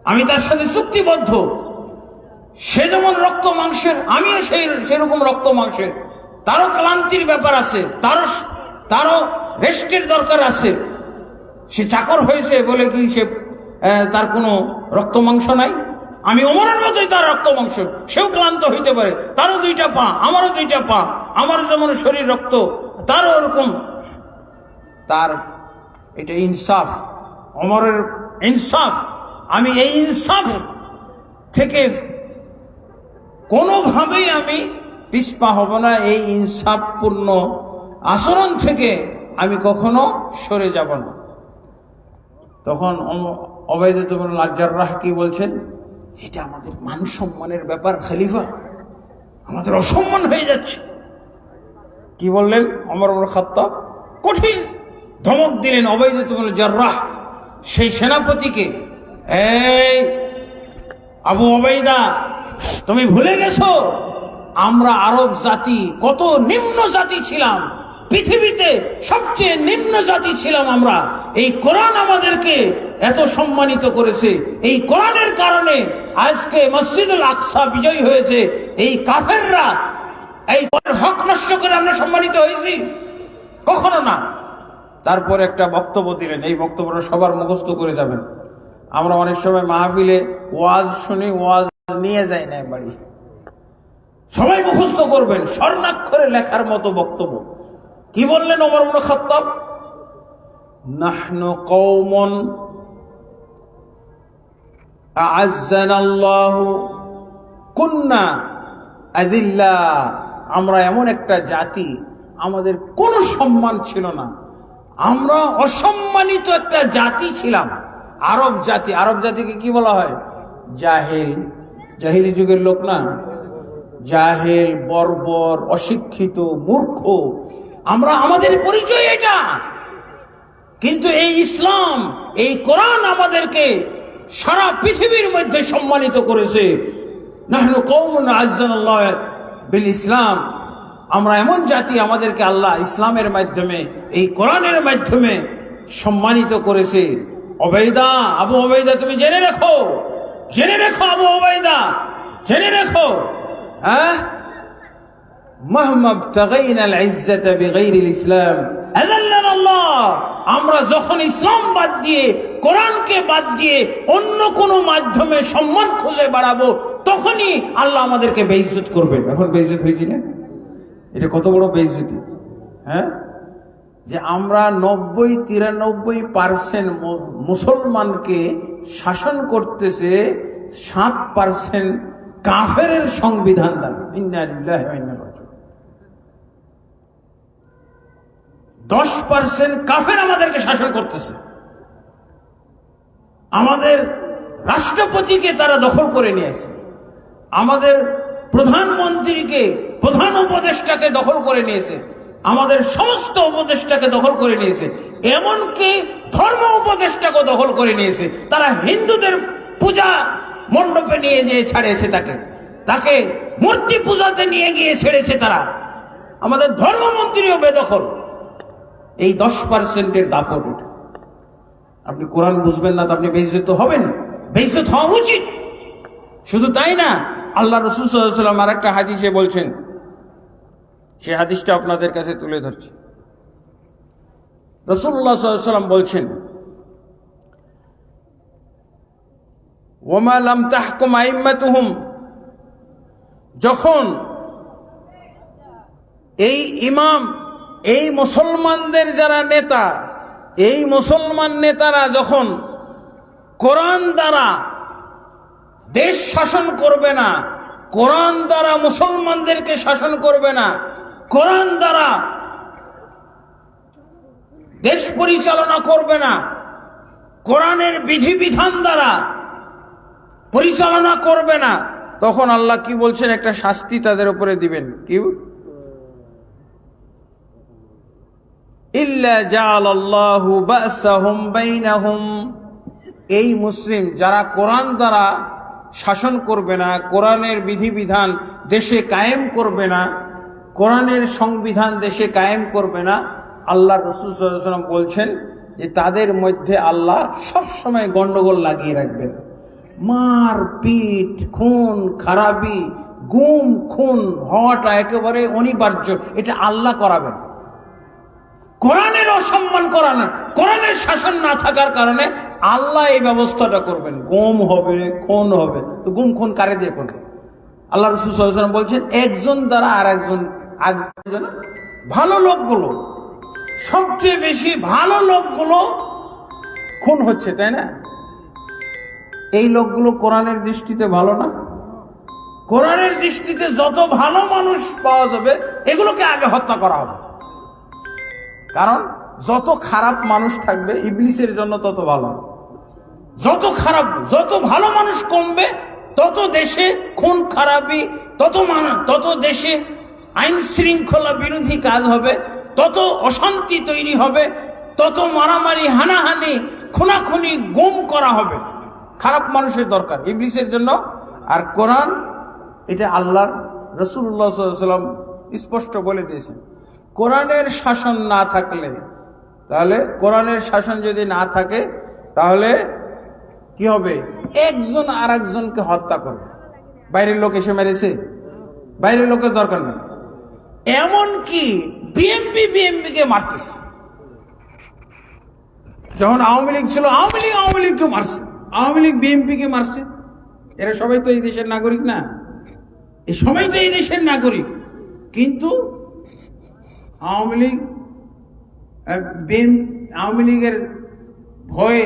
আমি তার সাথে চুক্তিবদ্ধ। সে যেমন রক্ত মাংসের, আমিও সেরকম রক্ত মাংসের। তারও ক্লান্তির ব্যাপার আছে, তারও রেস্টের দরকার আছে। সে চাকর হয়েছে বলে কি সে তার কোনো রক্ত মাংস নাই? আমি ওমরের মতোই তার রক্ত মাংস, সেও ক্লান্ত হইতে পারে, তারও দুইটা পা, আমারও দুইটা পা, আমার যেমন শরীর রক্ত, তারও ওরকম। তার এটা ইনসাফ, ওমরের ইনসাফ। আমি এই ইনসাফ থেকে কোনোভাবেই আমি পিছপা হব না। এই ইনসাফপূর্ণ আচরণ থেকে আমি কখনো সরে যাব না। তখন উবাইদা ইবনুল জাররাহ কি বলছেন? এটা আমাদের মান সম্মানের ব্যাপার খলিফা, আমাদের অসম্মান হয়ে যাচ্ছে। কি বললেন ওমর ইবনে খাত্তাব? কঠিন ধমক দিলেন উবাইদা ইবনুল জাররাহ সেই সেনাপতিকে, এই আবু উবাইদা, তুমি ভুলে গেছো আমরা আরব জাতি কত নিম্ন জাতি ছিলাম, পৃথিবীতে সবচেয়ে নিম্ন জাতি ছিলাম আমরা। এই কোরআন আমাদেরকে এত সম্মানিত করেছে, এই কোরআনের কারণে আজকে মসজিদুল আকসা বিজয়ী হয়েছে। এই কাফেররা এই হক নষ্ট করে আমরা সম্মানিত হয়েছি? কখনো না। তারপর একটা বক্তব্য দিলেন, এই বক্তব্যটা সবার মুখস্থ করে যাবেন। আমরা অনেক সময় মাহফিলে ওয়াজ শুনি, ওয়াজ নিয়ে যাই না বাড়ি, সবাই মুখস্থ করবেন, স্বর্ণাক্ষরে লেখার মতো বক্তব্য। কি বললেন ওমর ইবনে খাত্তাব? নাহনু কওমুন আ'আজ্জানাল্লাহু কুন্না আযিল্লা। আমরা এমন একটা জাতি, আমাদের কোনো সম্মান ছিল না, আমরা অসম্মানিত একটা জাতি ছিলাম। আরব জাতি, আরব জাতিকে কি বলা হয়? জাহেল, জাহিলি যুগের লোক না, জাহেল, বর্বর, অশিক্ষিত, মূর্খ, আমাদের পরিচয় এটা। কিন্তু এই ইসলাম, এই কোরআন আমাদেরকে সারা পৃথিবীর মধ্যে সম্মানিত করেছে। নাহনু কওমুন আ'যানাল্লাহু বিল ইসলাম, আমরা এমন জাতি, আমাদেরকে আল্লাহ ইসলামের মাধ্যমে, এই কোরআনের মাধ্যমে সম্মানিত করেছে। আবু ওবাইদা, তুমি জেনে রেখো আবু ওবাইদা, জেনে রেখো, হ্যাঁ, মাহমা ইবতাগাইনাল ইজ্জাতা বিগাইরিল ইসলাম আযাল্লানা আল্লাহ। আমরা যখন ইসলাম বাদ দিয়ে, কোরআনকে বাদ দিয়ে অন্য কোনো মাধ্যমে সম্মান খুঁজে বেড়াবো, তখনই আল্লাহ আমাদেরকে বেইজ্জত করবেন। এখন বেইজ্জত হয়েছি না? এটা কত বড় বেইজ্জতি, হ্যাঁ, যে আমরা 90-93% মুসলমানকে শাসন করতেছে 7% কাফেরের সংবিধান দ্বারা। ইন্না লিল্লাহি ওয়া ইন্না ইলাইহি রাজিউন। 10% কাফের আমাদেরকে শাসন করতেছে। আমাদের রাষ্ট্রপতিকে তারা দখল করে নিয়েছে, আমাদের প্রধানমন্ত্রীকে, প্রধান উপদেষ্টাকে দখল করে নিয়েছে, আমাদের সমস্ত উপদেষ্টাকে দখল করে নিয়েছে, এমনকি ধর্ম উপদেষ্টাকে দখল করে নিয়েছে। তারা হিন্দুদের পূজা মণ্ডপে নিয়ে যেয়ে ছাড়িয়েছে, তাকে মূর্তি পূজাতে নিয়ে গিয়ে ছেড়েছে তারা। আমাদের ধর্মমন্ত্রীও বেদখল। এই 10%-এর দাপট। আপনি কোরআন বুঝবেন না তো আপনি বেইজ্জত হবেন, বেইজ্জত হওয়া উচিত। শুধু তাই না, আল্লাহ রাসূল সাল্লাল্লাহু আলাইহি ওয়াসাল্লাম আরেকটা হাদিসে বলছেন, সে হাদিসটা আপনাদের কাছে তুলে ধরছি। রাসূলুল্লাহ সাল্লাল্লাহু আলাইহি ওয়াসাল্লাম বলছেন, ওয়ামা লাম তাহকুম আইম্মাতুহুম, যখন এই ইমাম, এই মুসলমানদের যারা নেতা, এই মুসলমান নেতারা যখন কোরআন দ্বারা দেশ শাসন করবে না, কোরআন দ্বারা মুসলমানদেরকে শাসন করবে না, কোরআন দ্বারা দেশ পরিচালনা করবে না, কোরআনের বিধিবিধান দ্বারা পরিচালনা করবে না, তখন আল্লাহ কি বলছেন? একটা শাস্তি তাদের উপরে দিবেন। কি? ইল্লা জাআলাল্লাহু বাসাহুম বাইনাহুম, এই মুসলিম যারা কোরআন দ্বারা শাসন করবে না, কোরআনের বিধিবিধান দেশে কায়েম করবে না, কোরআনের সংবিধান দেশে কায়েম করবে না, আল্লাহ রাসূল সাল্লাল্লাহু আলাইহি ওয়াসাল্লাম বলছেন যে তাদের মধ্যে আল্লাহ সবসময় গন্ডগোল লাগিয়ে রাখবেন। মার পিট, খুন খারাপি, গুম খুন হওয়াটা একেবারে অনিবার্য, এটা আল্লাহ করাবেন। কোরআনের অসম্মান করা না, কোরআনের শাসন না থাকার কারণে আল্লাহ এই ব্যবস্থাটা করবেন। গুম হবে, খুন হবে, তো গুম খুন কারে দিয়ে করবে? আল্লাহ রাসূল সাল্লাল্লাহু আলাইহি ওয়াসাল্লাম বলছেন একজন দ্বারা আর একজন, ভালো লোকগুলো, সবচেয়ে বেশি ভালো লোকগুলো খুন হচ্ছে, তাই না? এই লোকগুলো কোরআনের দৃষ্টিতে ভালো না? কোরআনের দৃষ্টিতে যত ভালো মানুষ পাওয়া যাবে এগুলোকে আগে হত্যা করা হবে। কারণ যত খারাপ মানুষ থাকবে ইবলিসের জন্য তত ভালো। যত খারাপ, যত ভালো মানুষ কমবে তত দেশে খুন খারাপি, তত দেশে আইন শৃঙ্খলা বিরোধী কাজ হবে, তত অশান্তি তৈরি হবে, তত মারামারি, হানাহানি, খুনাখুনি, গুম করা হবে। খারাপ মানুষের দরকার ইবলিসের জন্য। আর কোরআন, এটা আল্লাহর রাসূলুল্লাহ সাল্লাল্লাহু আলাইহি ওয়াসাল্লাম স্পষ্ট বলে দিয়েছেন, কোরআনের শাসন না থাকলে, তাহলে কোরআনের শাসন যদি না থাকে তাহলে কি হবে? একজন আর একজনকে হত্যা করবে। বাইরের লোক এসে মেরেছে, বাইরের লোকের দরকার নেই। এমনকি বিএমপিকে মারতেছে। যখন আওয়ামী লীগ ছিল, আওয়ামী লীগকে মারছে, আওয়ামী লীগ বিএমপিকে মারছে। এরা সবাই তো এই দেশের নাগরিক না, এই সবাই তো এই দেশের নাগরিক। কিন্তু আওয়ামী লীগের ভয়ে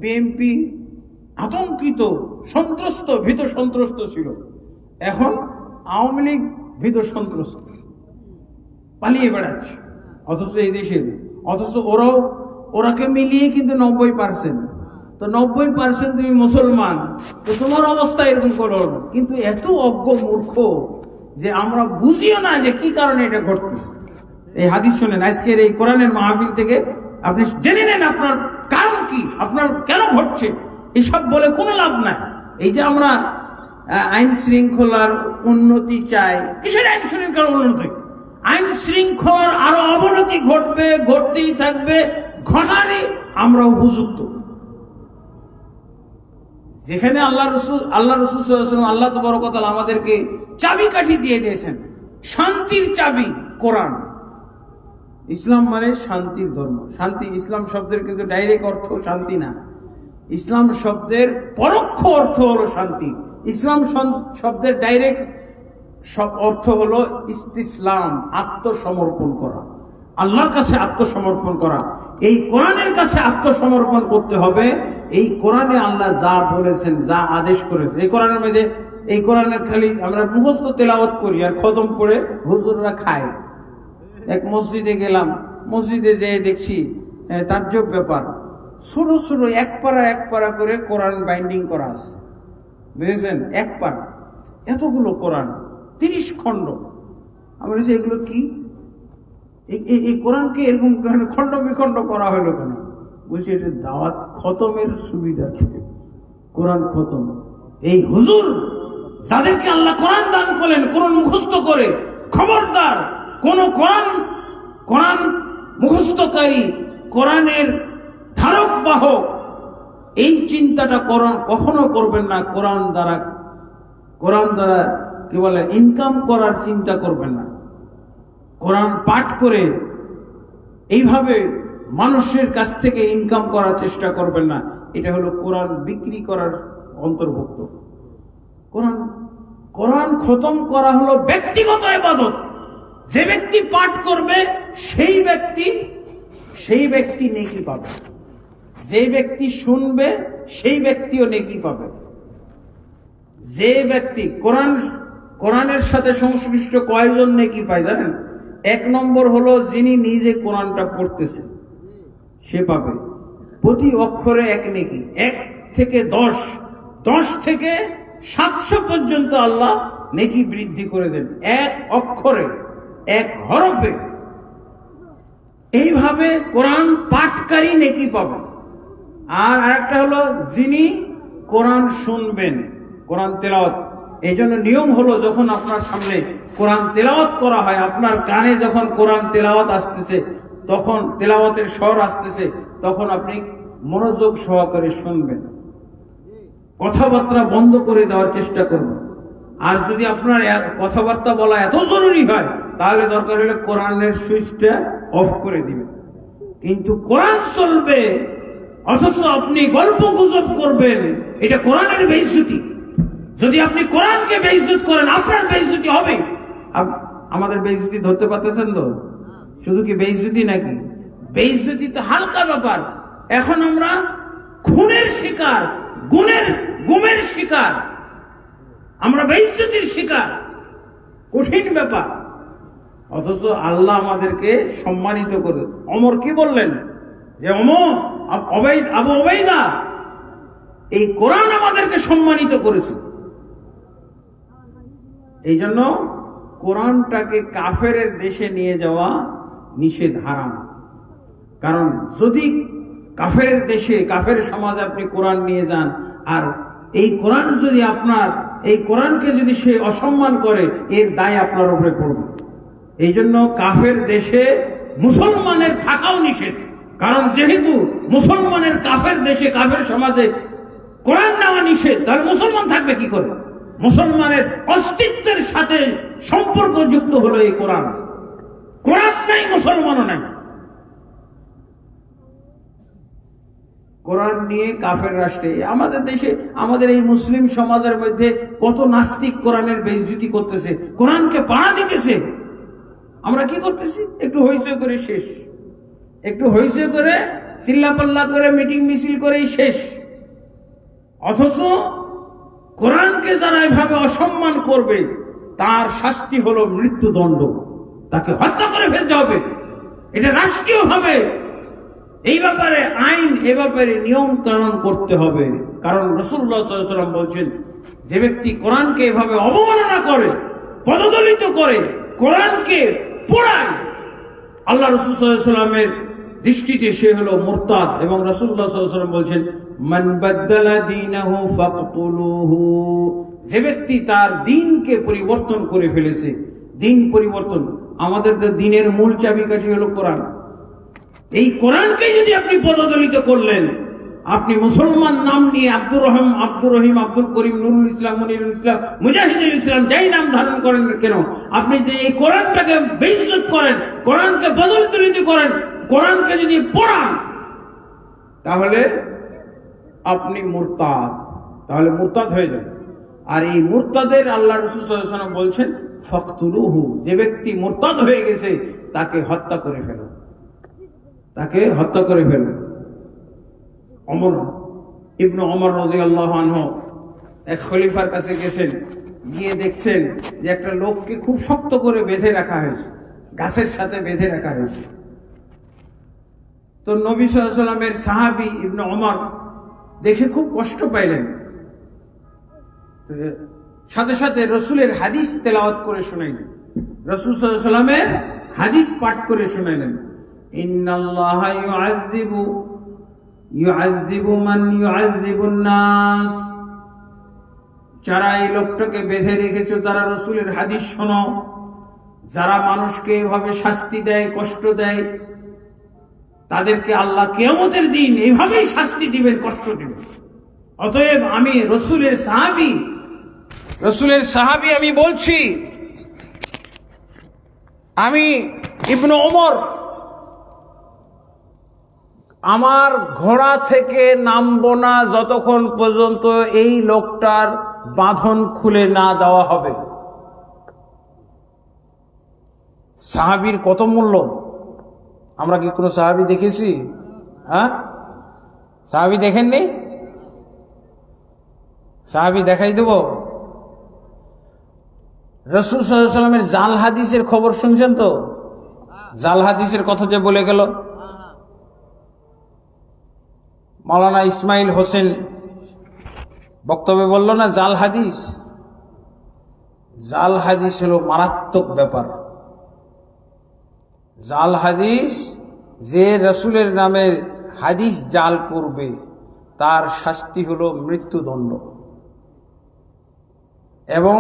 বিএনপি আতঙ্কিত, সন্ত্রস্ত, ভীত সন্ত্রস্ত ছিল। এখন আওয়ামী লীগ ভীত সন্ত্রস্ত, পালিয়ে বেড়াচ্ছে। অথচ এই দেশের, অথচ ওরাকে মিলিয়ে কিন্তু 90%। তো 90% তুমি মুসলমান, তো তোমার অবস্থা এরকম করো না। কিন্তু এত অজ্ঞ মূর্খ যে আমরা বুঝিও না যে কি কারণে এটা ঘটতেছে। এই হাদিস শোনেন, আজকের এই কোরআনের মাহফিল থেকে আপনি জেনে নেন আপনার কারণ কি, আপনার কেন ঘটছে। এসব বলে কোনো লাভ নাই। এই যে আমরা আইন শৃঙ্খলার উন্নতি চাই, কিসের আইন শৃঙ্খলার উন্নতি? আইন শৃঙ্খলার আরো অবনতি ঘটবে, ঘটতেই থাকবে, ঘটারই আমরা উপযুক্ত। যেখানে আল্লাহ রসুল আল্লাহ তাবারক ওয়া তাআলা আমাদেরকে চাবিকাঠি দিয়ে দিয়েছেন, শান্তির চাবি কোরআন। ইসলাম মানে শান্তির ধর্ম। শান্তি ইসলাম শব্দের কিন্তু ডাইরেক্ট অর্থ শান্তি না, ইসলাম শব্দের পরোক্ষ অর্থ হলো শান্তি। ইসলাম শব্দের ডাইরেক্ট সব অর্থ হলো ইস্তিসলাম, আত্মসমর্পণ করা, আল্লাহর কাছে আত্মসমর্পণ করা। এই কোরআনের কাছে আত্মসমর্পণ করতে হবে। এই কোরআনে আল্লাহ যা বলেছেন, যা আদেশ করেছেন, এই কোরআনের মধ্যে, এই কোরআনের খালি আমরা মুখস্থ তেলাওয়াত করি আর খতম করে হুজুররা খায়। এক মসজিদে গেলাম, মসজিদে যেয়ে দেখছি তাজ্জব ব্যাপার, ছোট ছোট এক পারা করে কোরআন বাইন্ডিং করা আছে, বুঝেছেন? এক পারা, এতগুলো কোরআন, 30 খণ্ড। আমরা বলছি এগুলো কি? এই কোরআনকে এরকম খণ্ড বিখণ্ড করা হলো কেন? বলছি এটা দাওয়াত খতমের সুবিধা থেকে, কোরআন খতম। এই হুজুর যাদেরকে আল্লাহ কোরআন দান করলেন, কোরআন মুখস্থ করে, খবরদার কোন কোরআন মুখস্থকারী, কোরআনের ধারক বাহক, এই চিন্তাটা কখনো করবেন না। কোরআন দ্বারা কি বলে ইনকাম করার চিন্তা করবেন না। কোরআন পাঠ করে এইভাবে মানুষের কাছ থেকে ইনকাম করার চেষ্টা করবেন না। এটা হলো কোরআন বিক্রি করার অন্তর্ভুক্ত। কোরআন খতম করা হলো ব্যক্তিগত ইবাদত। যে ব্যক্তি পাঠ করবে সেই ব্যক্তি নেকি পাবে, যে ব্যক্তি শুনবে সেই ব্যক্তিও নেকি পাবে। যে ব্যক্তি কোরআনের সাথে সংশ্লিষ্ট কয়জন নেকি পায় জানেন? 1 নম্বর হলো যিনি নিজে কোরআনটা পড়তেছে, সে পাবে প্রতি অক্ষরে 1 নেকি। 1 থেকে 10 থেকে 700 পর্যন্ত আল্লাহ নেকি বৃদ্ধি করে দেন, 1 অক্ষরে, 1 হরফে। এইভাবে কোরআন পাঠকারী নেকি পাবে। আর আরেকটা হলো যিনি কোরআন শুনবেন, কোরআন তেলাওয়াত। এই জন্য নিয়ম হলো, যখন আপনার সামনে কোরআন তেলাওয়াত করা হয়, আপনার কানে যখন কোরআন তেলাওয়াত আসতেছে, তখন তেলাওয়াতের স্বর আসতেছে, তখন আপনি মনোযোগ সহকারে শুনবেন, কথাবার্তা বন্ধ করে দেওয়ার চেষ্টা করবেন। আর যদি আপনার কথাবার্তা বলা এত জরুরি হয়, তাহলে দরকার হলে কোরআনের সুইচটা অফ করে দিবেন। কিন্তু কোরআন চলবে অথচ আপনি গল্প গুজব করবেন, এটা কোরআনের বেইজ্জতি। যদি আপনি কোরআনকে বেইজ্জত করেন, আপনার বেইজ্জতি হবে। আমাদের বেইজ্জতি ধরতে পারতেছেন তো? শুধু কি বেইজ্জতি নাকি? বেইজ্জতি তো হালকা ব্যাপার। এখন আমরা খুনের শিকার, গুমের শিকার, আমরা বেইজ্জতির শিকার, কঠিন ব্যাপার। অথচ আল্লাহ আমাদেরকে সম্মানিত করে। ওমর কি বললেন? যে আবু ওবাইদা, এই কোরআন আমাদেরকে সম্মানিত করেছে। এই জন্য কোরআনটাকে কাফেরের দেশে নিয়ে যাওয়া নিষেধ, হারাম। কারণ যদি কাফেরের দেশে, কাফের সমাজে আপনি কোরআন নিয়ে যান, আর এই কোরআন যদি এই কোরআনকে যদি সে অসম্মান করে, এর দায় আপনার উপরে পড়বে। এই জন্য কাফের দেশে মুসলমানের থাকাও নিষেধ। কারণ যেহেতু মুসলমানের কাফের দেশে, কাফের সমাজে কোরআন নেওয়া নিষেধ, তাহলে মুসলমান থাকবে কি করে? মুসলমানের অস্তিত্বের সাথে সম্পর্কযুক্ত হলো এই কোরআন। কোরআন নাই, মুসলমানও নাই। কোরআন নিয়ে কাফের রাষ্ট্রে, আমাদের দেশে, আমাদের এই মুসলিম সমাজের মধ্যে কত নাস্তিক কোরআনের বেইজ্জতি করতেছে, কোরআনকে পাড়া দিতেছে। আমরা কি করতেছি? একটু হইচই করে শেষ, একটু হইচই করে চিল্লাপাল্লা করে মিটিং মিছিল করেই শেষ। অথচ কোরআনকে যারা এভাবে অসম্মান করবে, তার শাস্তি হলো মৃত্যুদণ্ড, তাকে হত্যা করে ফেলতে হবে। এটা রাষ্ট্রীয়ভাবে এই ব্যাপারে আইন, এ ব্যাপারে নিয়ম কানুন করতে হবে। কারণ রাসূলুল্লাহ সাল্লাল্লাহু আলাইহি ওয়াসাল্লাম বলছেন, যে ব্যক্তি কোরআনকে এভাবে অবমাননা করে, পদদলিত করে, কোরআনকে পোড়ায়, আল্লাহ রাসূল সাল্লাল্লাহু আলাইহি ওয়াসাল্লামের দৃষ্টিতে সে হলো মুরতাদ, এবং রাসূলুল্লাহ সাল্লাল্লাহু আলাইহি ওয়াসাল্লাম বলছেন মান বাদদালা দীনাহু ফাকতুলুহু, যে ব্যক্তি তার দ্বীনকে পরিবর্তন করে ফেলেছে। দ্বীন পরিবর্তন, আমাদের তো দ্বীনের মূল চাবিকাঠি হলো কোরআন। এই কোরআনকে যদি আপনি পদদলিত করলেন, আপনি মুসলমান নাম নিয়ে আব্দুর রহিম, আব্দুল করিম, নুরুল ইসলাম, মনিরুল ইসলাম, মুজাহিদুল ইসলাম যাই নাম ধারণ করেন কেন, আপনি যে এই কোরআনটাকে বেইজ্জত করেন, কোরআনকে পদদলিত করেন, কোরআনকে যদি পড়ান, তাহলে আপনি মুরতাদ, তাহলে মুরতাদ হয়ে যাবে। আর এই মুরতাদের আল্লাহ রাসূল সাল্লাল্লাহু আলাইহি ওয়াসাল্লাম বলছেন ফাকতুলুহু, যে ব্যক্তি মুরতাদ হয়ে গেছে তাকে হত্যা করে ফেলো, তাকে হত্যা করে ফেলো। ইবনে ওমর রাদিয়াল্লাহু আনহু এক খলিফার কাছে গেছেন, গিয়ে দেখছেন যে একটা লোককে খুব শক্ত করে বেঁধে রাখা হয়েছে, গাছের সাথে বেঁধে রাখা হয়েছে। তো নবী সাল্লাল্লাহু আলাইহি ওয়াসাল্লামের সাহাবী ইবনে ওমর দেখে খুব কষ্ট পাইলেন, সাথে সাথে রসুলের হাদিস তেলাওয়াত করে শোনাইলেন, রসুল সাল্লাল্লাহু আলাইহি ওয়াসাল্লামের হাদিস পাঠ করে শোনাইলেন। ইন্নাল্লাহা ইউআযযিবু মান ইউআযযিবুন নাস, যারা এই লোকটাকে বেঁধে রেখেছো তারা রসুলের হাদিস শোনো। যারা মানুষকে এভাবে শাস্তি দেয়, কষ্ট দেয়, তাদেরকে আল্লাহ কিয়ামতের দিন এইভাবেই শাস্তি দিবেন, কষ্ট দিবেন। অতএব আমি রসুলের সাহাবী আমি বলছি, আমি ইবনে ওমর আমার ঘোড়া থেকে নামবো না যতক্ষণ পর্যন্ত এই লোকটার বাঁধন খুলে না দেওয়া হবে। সাহাবীর কত মূল্য! আমরা কি কোনো সাহাবী দেখেছি? হ্যাঁ, সাহাবী দেখেননি? সাহাবী দেখাই দেব। রাসূল সাল্লাল্লাহু আলাইহি ওয়াসাল্লামের জাল হাদিসের খবর শুনছেন তো? জাল হাদিসের কথা যে বলে গেল, মাওলানা ইসমাইল হোসেন বক্তব্যে বলল না, জাল হাদিস। জাল হাদিস হলো মারাত্মক ব্যাপার। জাল হাদিস, যে রসুলের নামে হাদিস জাল করবে তার শাস্তি হলো মৃত্যুদণ্ড, এবং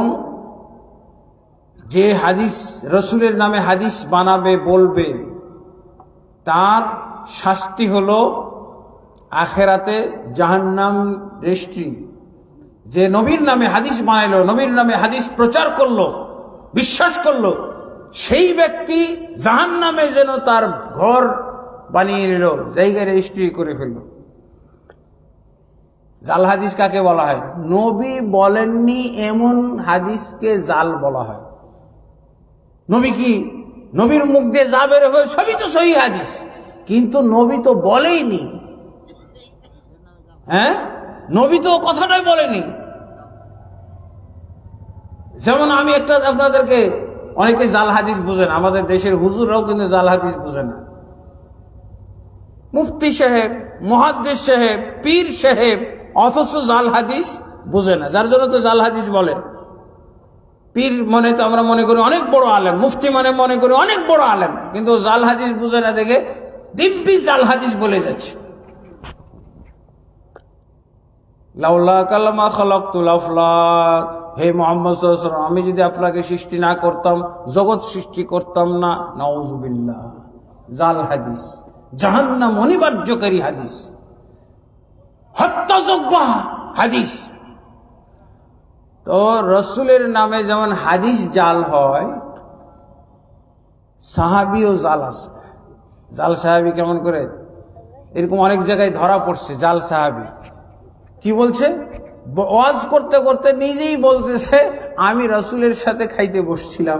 যে হাদিস রসুলের নামে হাদিস বানাবে বলবে তার শাস্তি হলো আখেরাতে জাহান্নাম রেস্ট্রি। যে নবীর নামে হাদিস বানাইলো, নবীর নামে হাদিস প্রচার করলো, বিশ্বাস করলো, সেই ব্যক্তি জাহান্নামে যেন তার ঘর বানিয়ে নিল, জায়গায় রেজিস্ট্রি করে ফেলল। জাল হাদিস কাকে বলা হয়? নবী বলেননি এমন হাদিসকে জাল বলা হয়। নবী কি, নবীর মুখ দিয়ে যা বের হয় সবই তো সহিহ হাদিস, কিন্তু নবী তো বলেইনি। হ্যাঁ, নবী তো কথাটাই বলেনি। যেমন আমি একটা আপনাদেরকে, অনেকে জাল হাদিস বুঝেন, আমাদের দেশের হুজুররাও কিন্তু জাল হাদিস বুঝে না। মুফতি সাহেব, মুহাদ্দিস সাহেব, পীর সাহেব, অথচ জাল হাদিস বুঝে না, যার জন্য তো জাল হাদিস বলে। পীর মানে তো আমরা মনে করি অনেক বড় আলেম, মুফতি মানে মনে করি অনেক বড় আলেম, কিন্তু জাল হাদিস বুঝে না দেখে দিব্যি জাল হাদিস বলে যাচ্ছে। লাউলা কালামা খালাকতুল আফলাক, হে মুহাম্মদ সাল্লাল্লাহু আলাইহি ওয়াসাল্লাম, আমি যদি আপনাকে সৃষ্টি না করতাম জগৎ সৃষ্টি করতাম না। নাউযুবিল্লাহ। জাল হাদিস, জাহান্নাম অনিবার্যকারী হাদিস, হত্যাযোগ্য হাদিস। তো রসুলের নামে যেমন হাদিস জাল হয়, সাহাবিও জাল আছে। জাল সাহাবি কেমন করে? এরকম অনেক জায়গায় ধরা পড়ছে জাল সাহাবি। কি বলছে? ওয়াজ করতে করতে নিজেই বলতেছে, আমি রসুলের সাথে খাইতে বসছিলাম,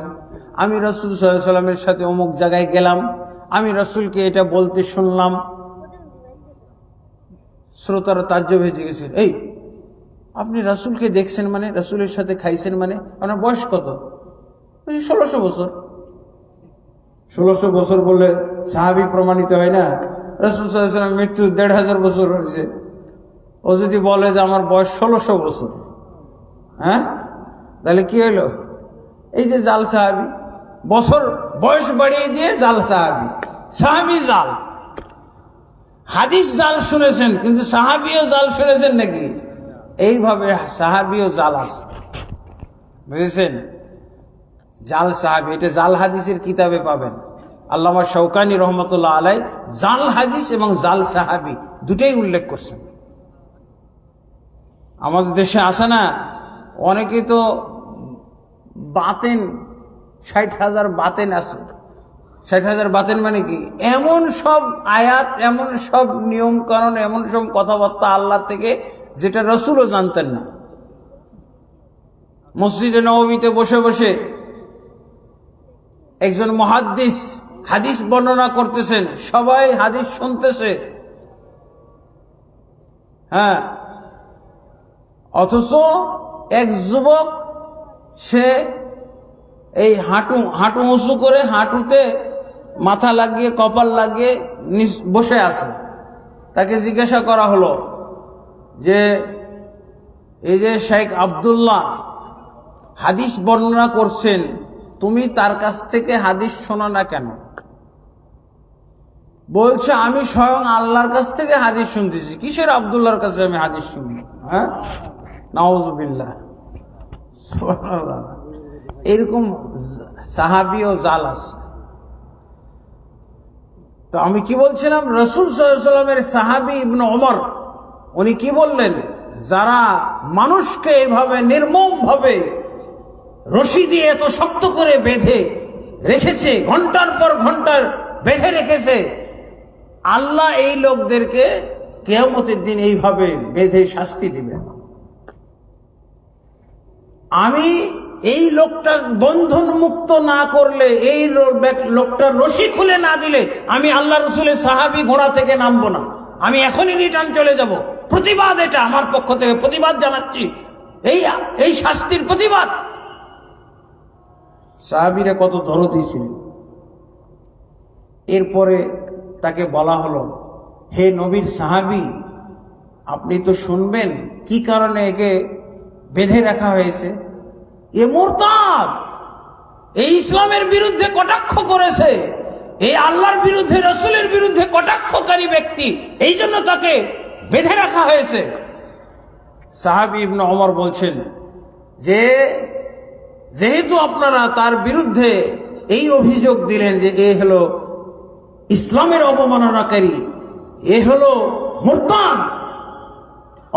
আমি রসুল সাল্লাল্লাহু আলাইহি ওয়াসাল্লামের সাথে অমুক জায়গায় গেলাম, আমি রসুলকে এটা বলতে শুনলাম। শ্রোতারা তাজ্জব হয়ে গেছে, এই আপনি রসুলকে দেখছেন মানে, রসুলের সাথে খাইছেন মানে, আপনার বয়স কত? 1600 বছর। 1600 বছর বললে সাহাবী প্রমাণিত হয় না? রাসূল সাল্লাল্লাহু আলাইহি ওয়াসাল্লাম মৃত্যু 1500 বছর হয়েছে, ও যদি বলে যে আমার বয়স 1600 বছর, হ্যাঁ, তাহলে কি হলো? এই যে জাল সাহাবী, বছর বয়স বাড়িয়ে দিয়ে জাল সাহাবি, সাহাবি জাল। হাদিস জাল শুনেছেন, কিন্তু সাহাবিও জাল শুনেছেন নাকি? এইভাবে সাহাবিও জাল আছে, বুঝেছেন? জাল সাহাবি, এটা জাল হাদিসের কিতাবে পাবেন। আল্লামা শৌকানী রহমতুল্লাহ আলাই জাল হাদিস এবং জাল সাহাবি দুটেই উল্লেখ করছেন। আমাদের দেশে আছে না, অনেকেই তো বাতেন, 60,000 বাতেন আছে। 60,000 বাতেন মানে কি? এমন সব আয়াত, এমন সব নিয়ম কানুন, এমন সব কথাবার্তা আল্লাহ থেকে যেটা রসুলও জানতেন না। মসজিদে নববীতে বসে বসে একজন মুহাদ্দিস হাদিস বর্ণনা করতেছেন, সবাই হাদিস শুনতেছে, হ্যাঁ, অথচ এক যুবক সে এই হাঁটু উঁচু করে, হাঁটুতে মাথা লাগিয়ে, কপাল লাগিয়ে বসে আছে। তাকে জিজ্ঞাসা করা হলো যে এই যে শেখ আব্দুল্লাহ হাদিস বর্ণনা করছেন, তুমি তার কাছ থেকে হাদিস শোনো না কেন? বলছে, আমি স্বয়ং আল্লাহর কাছ থেকে হাদিস শুনতেছি। কিসের আব্দুল্লাহর কাছে আমি হাদিস শুনবো? হ্যাঁ, নাউজুবিল্লাহ, সুবহানাল্লাহ। এরকম সাহাবী ও জাল আছে। তো আমি কি বলছিলাম, রাসূল সাল্লাল্লাহু আলাইহি ওয়াসাল্লামের সাহাবী ইবনে ওমর উনি কি বললেন, যারা মানুষকে এভাবে নির্মমভাবে রশি দিয়ে এত শক্ত করে বেঁধে রেখেছে, ঘন্টার পর ঘন্টার বেঁধে রেখেছে, আল্লাহ এই লোকদেরকে কিয়ামতের দিন এইভাবে বেঁধে শাস্তি দিবেন। আমি এই লোকটা বন্ধন মুক্ত না করলে, এই লোকটার রশি খুলে না দিলে, আমি আল্লাহ রসুলের সাহাবী ঘোড়া থেকে নামবো না, আমি এখনই রিটার্ন চলে যাব। প্রতিবাদ, এটা আমার পক্ষ থেকে প্রতিবাদ জানাচ্ছি, এই শাস্তির প্রতিবাদ। সাহাবীরা কত দরদি ছিলেন। এরপরে তাকে বলা হলো, হে নবীর সাহাবী, আপনি তো শুনবেন কি কারণে একে বেঁধে রাখা হয়েছে। এ মুরতাদ, এই ইসলামের বিরুদ্ধে কটাক্ষ করেছে, এই আল্লাহর বিরুদ্ধে, রাসূলের বিরুদ্ধে কটাক্ষকারী ব্যক্তি, এই জন্য তাকে বেঁধে রাখা হয়েছে। সাহাবী ইবনে ওমর বলছেন যে যেহেতু আপনারা তার বিরুদ্ধে এই অভিযোগ দিলেন যে এ হলো ইসলামের অবমাননাকারী, এ হলো মুরতাদ,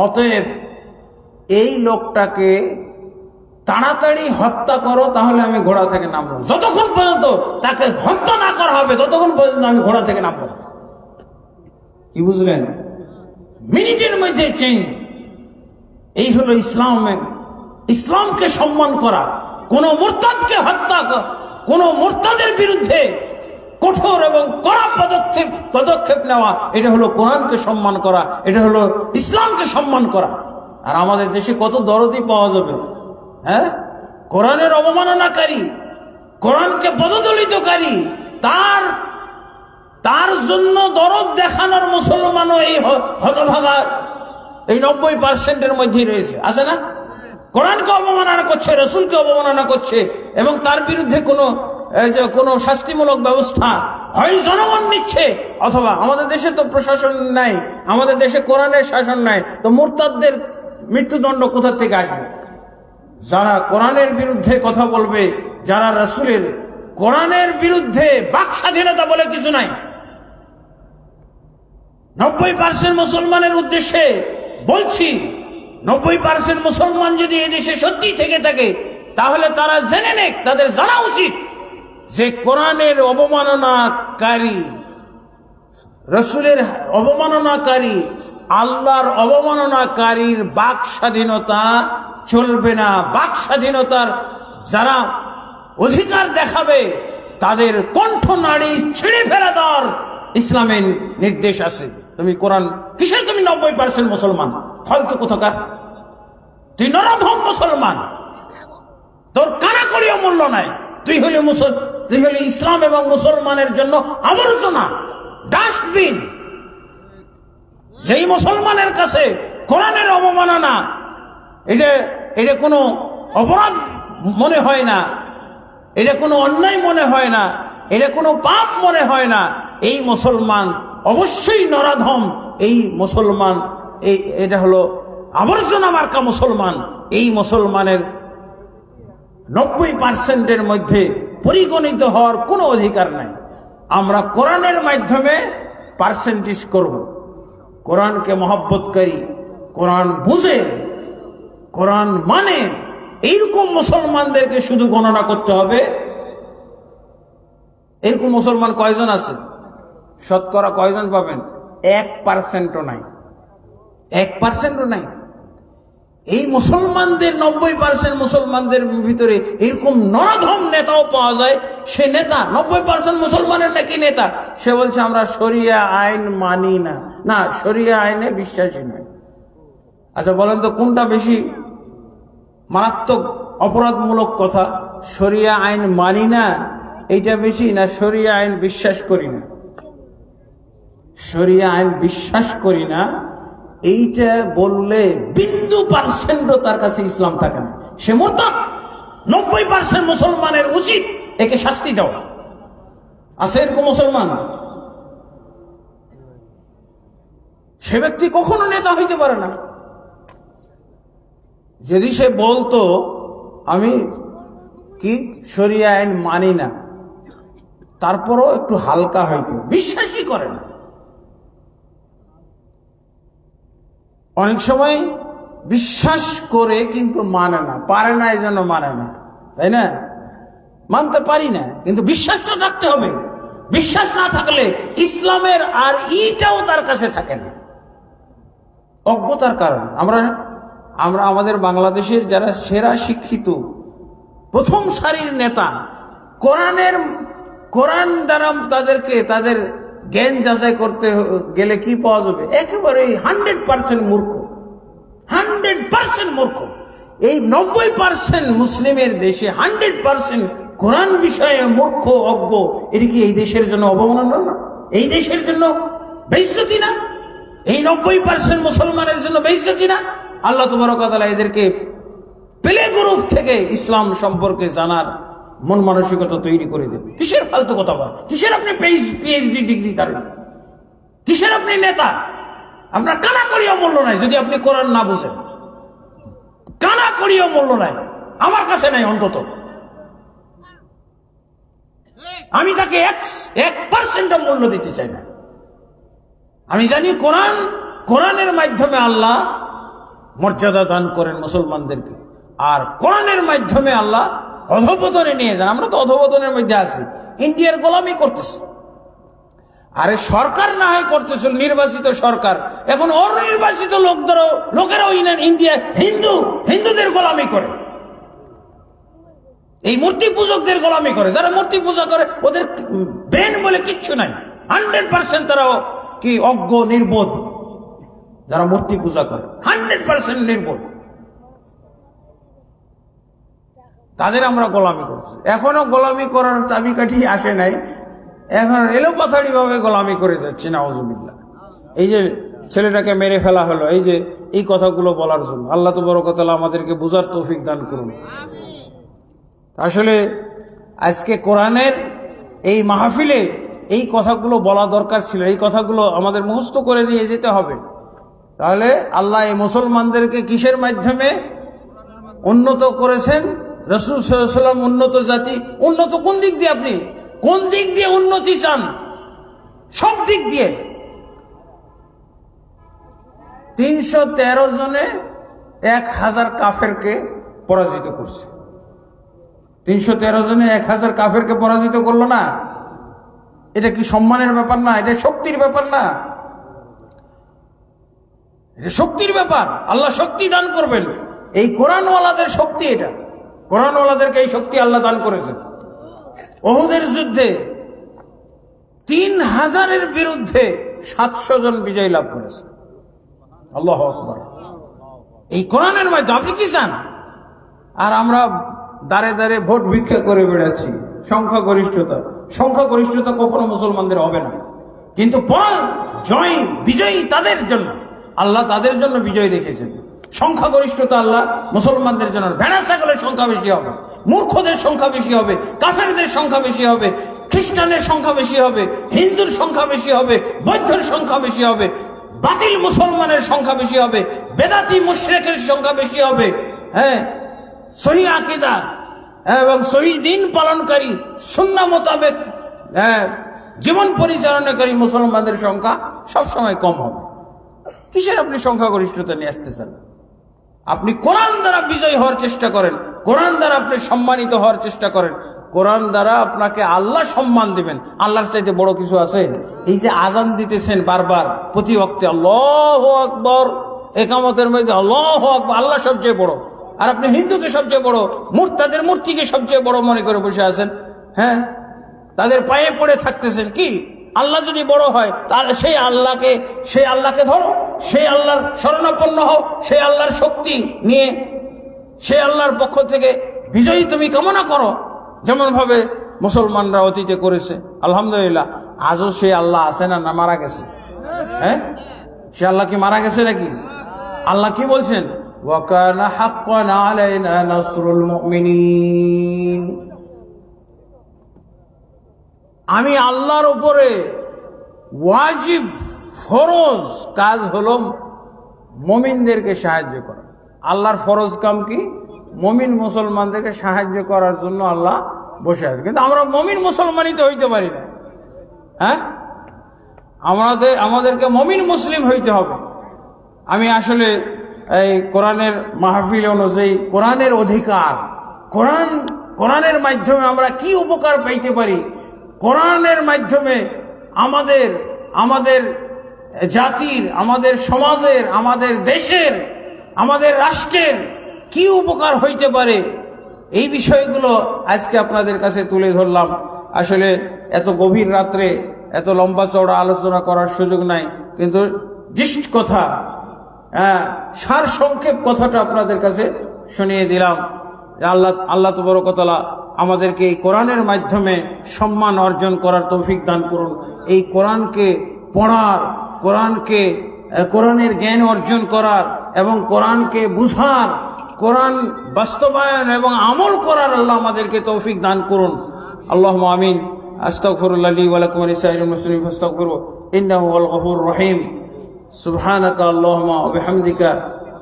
অতএব এই লোকটাকে তাড়াতাড়ি হত্যা করো, তাহলে আমি ঘোড়া থেকে নামবো। যতক্ষণ পর্যন্ত তাকে হত্যা না করা হবে ততক্ষণ পর্যন্ত আমি ঘোড়া থেকে নামবো না। কি বুঝলেন? মিনিটের মধ্যে চেঞ্জ। এই হলো ইসলামকে সম্মান করা। কোন মুরতাদকে হত্যা, কোন মুরতাদের বিরুদ্ধে কঠোর এবং কড়া পদক্ষেপ নেওয়া, এটা হলো কোরআনকে সম্মান করা, এটা হলো ইসলামকে সম্মান করা। আর আমাদের দেশে কত দরদি পাওয়া যাবে, হ্যাঁ, কোরআনের অবমাননাকারী, কোরআনকে পদদলিতকারী, তার জন্য দরদ দেখানোর মুসলমানও এই হতভাগা এই 90% মধ্যেই রয়েছে, আছে না? কোরআনকে অবমাননা করছে, রসুলকে অবমাননা করছে, এবং তার বিরুদ্ধে কোনো শাস্তিমূলক ব্যবস্থা হয় জনগণ নিচ্ছে, অথবা আমাদের দেশে তো প্রশাসন নাই, আমাদের দেশে কোরআনের শাসন নাই, তো মুরতাদদের মৃত্যুদণ্ড কোথা থেকে আসবে? যারা কোরআনের বিরুদ্ধে কথা বলবে, যারা রাসূলের, কোরআনের বিরুদ্ধে বাক স্বাধীনতা বলে কিছু নাই। 90% মুসলমানের উদ্দেশ্যে বলছি, 90% মুসলমান যদি এদেশে সত্যি থেকে থাকে, তাহলে তারা জেনে নেক, তাদের জানা উচিত যে কোরআনের অবমাননাকারী, রাসূলের অবমাননাকারী, আল্লাহর অবমাননাকারীর বাক স্বাধীনতা চলবে না। বাক স্বাধীনতার যারা অধিকার দেখাবে, তাদের কণ্ঠনাড়ি ছিঁড়ে ফেলে দেওয়ার ইসলামের নির্দেশ আছে। তুমি কোরআন কিসের, তুমি 90% মুসলমান, ফালতু কোথাকার, তুই নরধম মুসলমান, তোর কানাকড়িও মূল্য নাই। তুই হলি ইসলাম এবং মুসলমানের জন্য আবর্জনা, ডাস্টবিন। যেই মুসলমানের কাছে কোরআনের অবমাননা এটা কোনো অপরাধ মনে হয় না, এটা কোনো অন্যায় মনে হয় না, এটা কোনো পাপ মনে হয় না। এই মুসলমান অবশ্যই নরাধম, এই মুসলমান এটা হলো আবর্জনা মার্কা মুসলমান। এই মুসলমানের 90% মধ্যে পরিগণিত হওয়ার কোনো অধিকার নাই। আমরা কোরআনের মাধ্যমে পার্সেন্টেজ করব। কোরআনকে মহব্বতকারী, কোরআন বুঝে, কোরআন মানে এইরকম মুসলমানদেরকে শুধু গণনা করতে হবে। এরকম মুসলমান কয়জন আছে? শতকরা কয়জন পাবেন? 1%ও নাই, 1%ও নাই। এই মুসলমানদের 90% মুসলমানদের ভিতরে এরকম নরাধম নেতাও পাওয়া যায়। সে নেতা 90% মুসলমানের নাকি নেতা, সে বলছে আমরা শরিয়া আইন মানি না, না শরিয়া আইনে বিশ্বাসী নয়। আচ্ছা বলেন তো কোনটা বেশি মারাত্মক অপরাধমূলক কথা? শরিয়া আইন মানি না এইটা বেশি, না শরিয়া আইন বিশ্বাস করি না? শরিয়া আইন বিশ্বাস করি না এইটা বললে বিন্দু পার্সেন্টও তার কাছে ইসলাম থাকে না, সে মুরতাদ। 90% মুসলমানের উচিত একে শাস্তি দেওয়া। আছে এরকম মুসলমান? সে ব্যক্তি কখনো নেতা হইতে পারে না। যদি সে বলতো আমি কি শরিয়া আইন মানি না, তারপরও একটু হালকা হইতো, বিশ্বাসই করে না। অনেক সময় বিশ্বাস করে কিন্তু মানে না, পারে না, এই জন্য মানে না, তাই না? মানতে পারি না, কিন্তু বিশ্বাসটা থাকতে হবে। বিশ্বাস না থাকলে ইসলামের আর ইটাও তার কাছে থাকে না, অজ্ঞতার কারণে। আমরা আমাদের বাংলাদেশের যারা সেরা শিক্ষিত প্রথম সারির নেতা, কোরআন দ্বারা তাদের জ্ঞান যাচাই করতে গেলে কি পাওয়া যাবে? একেবারে 100% মূর্খ, 100% মূর্খ। এই 90% মুসলিমের দেশে 100% কোরআন বিষয়ে মূর্খ, অজ্ঞ। এটা কি এই দেশের জন্য অবমাননা না? এই দেশের জন্য বেইজ্জতি না? এই 90% মুসলমানের জন্য বেইজ্জতি না? আল্লাহ তাবারক ওয়া তাআলা এদেরকে প্লে গ্রুপ থেকে ইসলাম সম্পর্কে জানার মন মানসিকতা তৈরি করে দেবে। কিসের ফালতু কথা বল? কিসের আপনি পিএইচডি ডিগ্রি দাঁড়ান? কিসের আপনি নেতা? আপনার কানা করিও মূল্য নাই যদি আপনি কোরআন না বুঝেন। কানা করিও মূল্য নাই, আমার কাছে নাই অন্তত। আমি তাকে 1% মূল্য দিতে চাই না। আমি জানি কোরআনের মাধ্যমে আল্লাহ মর্যাদা দান করেন মুসলমানদেরকে, আর কোরআনের মাধ্যমে আল্লাহ অধঃপতনে নিয়ে যান। আমরা তো অধঃপতনের মধ্যে আছি, ইন্ডিয়ার গোলামি করতেছি। আরে সরকার না হয় করতেছিল, নির্বাচিত সরকার, এখন অনির্বাচিত লোকেরাও ইন্ডিয়া হিন্দুদের গোলামি করে, এই মূর্তি পূজকদের গোলামি করে। যারা মূর্তি পূজা করে ওদের ব্রেন বলে কিচ্ছু নাই, 100% তারাও কি অজ্ঞ, নির্বোধ। যারা মূর্তি পূজা করে 100% নির্বোধ, তাদের আমরা গোলামি করছি। এখনো গোলামি করার চাবিকাঠি আসে নাই, এখন এলোপাথারি ভাবে গোলামি করে যাচ্ছে। নাউজুবিল্লাহ। এই যে ছেলেটাকে মেরে ফেলা হলো, এই কথাগুলো বলার জন্য আল্লাহ তাবারক ওয়া তাআলা আমাদেরকে বুঝার তৌফিক দান করুন। আসলে আজকে কোরআনের এই মাহফিলে এই কথাগুলো বলা দরকার ছিল। এই কথাগুলো আমাদের মুখস্থ করে নিয়ে যেতে হবে। তাহলে আল্লাহ এই মুসলমানদেরকে কিসের মাধ্যমে উন্নত করেছেন? রাসূল সাল্লাল্লাহু আলাইহি ওয়াসাল্লাম উন্নত জাতি। উন্নত কোন দিক দিয়ে? আপনি কোন দিক দিয়ে উন্নতি চান? সব দিক দিয়ে। 313 জনে 1000 কাফেরকে পরাজিত করছে। 313 জনে 1000 কাফেরকে পরাজিত করলো না? এটা কি সম্মানের ব্যাপার না? এটা শক্তির ব্যাপার না? এটা শক্তির ব্যাপার। আল্লাহ শক্তি দান করবেন, এই কোরআনওয়ালাদের শক্তি। এটা কোরআনওয়ালাদেরকে এই শক্তি আল্লাহ দান করেছেন। উহুদের যুদ্ধে 3000-এর বিরুদ্ধে 700 জন বিজয় লাভ করেছে। আল্লাহু আকবার। এই কোরআনের মাধ্যমে আপনি কি চান? আর আমরা দাঁড়ে দাঁড়ে ভোট ভিক্ষা করে বেড়াচ্ছি। সংখ্যাগরিষ্ঠতা কখনো মুসলমানদের হবে না, কিন্তু বিজয়ী তাদের জন্য। আল্লাহ তাদের জন্য বিজয় রেখেছেন। সংখ্যাগরিষ্ঠতা আল্লাহ মুসলমানদের জন্য, ভেড়া ছাগলের সংখ্যা বেশি হবে, মূর্খদের সংখ্যা বেশি হবে, কাফেরদের সংখ্যা বেশি হবে, খ্রিস্টানের সংখ্যা বেশি হবে, হিন্দুর সংখ্যা বেশি হবে, বৌদ্ধের সংখ্যা বেশি হবে, বাতিল মুসলমানের সংখ্যা বেশি হবে, বেদাতি মুশরিকের সংখ্যা বেশি হবে, হ্যাঁ, সহি আকীদা এবং সহি দিন পালনকারী সুন্নাহ মোতাবেক জীবন পরিচালনাকারী মুসলমানদের সংখ্যা সবসময় কম হবে। কিসের আপনি সংখ্যাগরিষ্ঠতা নিয়ে আসতেছেন? আপনি কোরআন দ্বারা বিজয়ী হওয়ার চেষ্টা করেন, কোরআন দ্বারা আপনি সম্মানিত হওয়ার চেষ্টা করেন, কোরআন দ্বারা আপনাকে আল্লাহ সম্মান দিবেন। আল্লাহর চাইতে বড় কিছু আছে? এই যে আজান দিতেছেন বারবার প্রতি ওয়াক্তে আল্লাহু আকবার, একামতের মধ্যে আল্লাহু আকবার, আল্লাহ সবচেয়ে বড়, আর আপনি হিন্দুকে সবচেয়ে বড়, তাদের মূর্তিকে সবচেয়ে বড় মনে করে বসে আছেন, হ্যাঁ, তাদের পায়ে পড়ে থাকতেছেন। কি আল্লাহ যদি বড় হয় তাহলে সেই আল্লাহকে ধরো, সেই আল্লাহর শরণাপন্ন হও, সেই আল্লাহর শক্তি নিয়ে সেই আল্লাহর পক্ষ থেকে বিজয়ী তুমি কামনা করো, যেমন ভাবে মুসলমানরা অতীতে করেছে। আলহামদুলিল্লাহ, আজও সেই আল্লাহ আছে না? না মারা গেছে? হ্যাঁ, সে আল্লাহ কি মারা গেছে নাকি? আল্লাহ কি বলছেন? ওয়া কানা হাক্কান আলাইনা নাসরুল মুমিনিন। আমি আল্লাহর উপরে ওয়াজিব ফরজ কাজ হলো মুমিনদেরকে সাহায্য করা। আল্লাহর ফরজ কাম কি? মুমিন মুসলমানদেরকে সাহায্য করার জন্য আল্লাহ বসে আছে। কিন্তু আমরা মুমিন মুসলমানই তো হইতে পারি না। হ্যাঁ, আমাদেরকে মুমিন মুসলিম হইতে হবে। আমি আসলে এই কোরআনের মাহফিল অনুযায়ী কোরআনের অধিকার, কোরআনের মাধ্যমে আমরা কি উপকার পাইতে পারি, কোরআনের মাধ্যমে আমাদের জাতির, আমাদের সমাজের, আমাদের দেশের, আমাদের রাষ্ট্রের কি উপকার হইতে পারে, এই বিষয়গুলো আজকে আপনাদের কাছে তুলে ধরলাম। আসলে এত গভীর রাত্রে এত লম্বা চওড়া আলোচনা করার সুযোগ নাই, কিন্তু জিস্ট কথা, সার সংক্ষেপ কথাটা আপনাদের কাছে শুনিয়ে দিলাম। আল্লাহ তাবারক ওয়া তাআলা আমাদেরকে এই কোরআনের মাধ্যমে সম্মান অর্জন করার তৌফিক দান করুন। এই কোরআনকে পড়ার, কোরআনের জ্ঞান অর্জন করার এবং কোরআনকে বুঝার, কোরআন বাস্তবায়ন এবং আমল করার আল্লাহ আমাদেরকে তৌফিক দান করুন। আল্লাহুম্মা আমিন। আস্তাগফিরুল্লাহ লি ওয়া লাকুম ওয়া লিসাইরিল মুসলিমিন ফাস্তাগফিরু ইন্নাহু হুয়াল গফুরুর রহিম। সুবহানাকা আল্লাহুম্মা ওয়া বিহামদিকা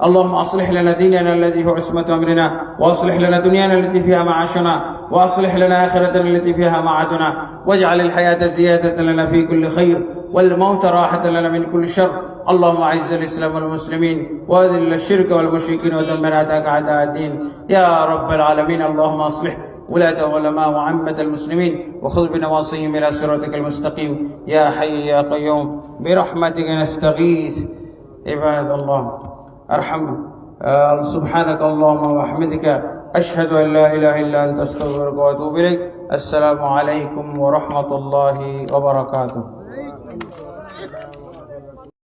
اللهم أصلح لنا ديننا الذي هو عصمة أمرنا، وأصلح لنا دنيانا التي فيها معاشنا، وأصلح لنا آخرتنا التي فيها معادنا، واجعل الحياة زيادة لنا في كل خير والموت راحة لنا من كل شر. اللهم أعز الإسلام والمسلمين وأذل الشرك والمشركين ودمر أعداءك أعداء الدين يا رب العالمين. اللهم أصلح ولاة العلماء وعامة المسلمين وخذ بنواصيهم إلى صراطك المستقيم يا حي يا قيوم برحمتك نستغيث. عباد الله ارحم. سبحانك اللهم وبحمدك أشهد أن لا إله إلا أنت أستغفرك وأتوب إليك. السلام عليكم ورحمة الله وبركاته.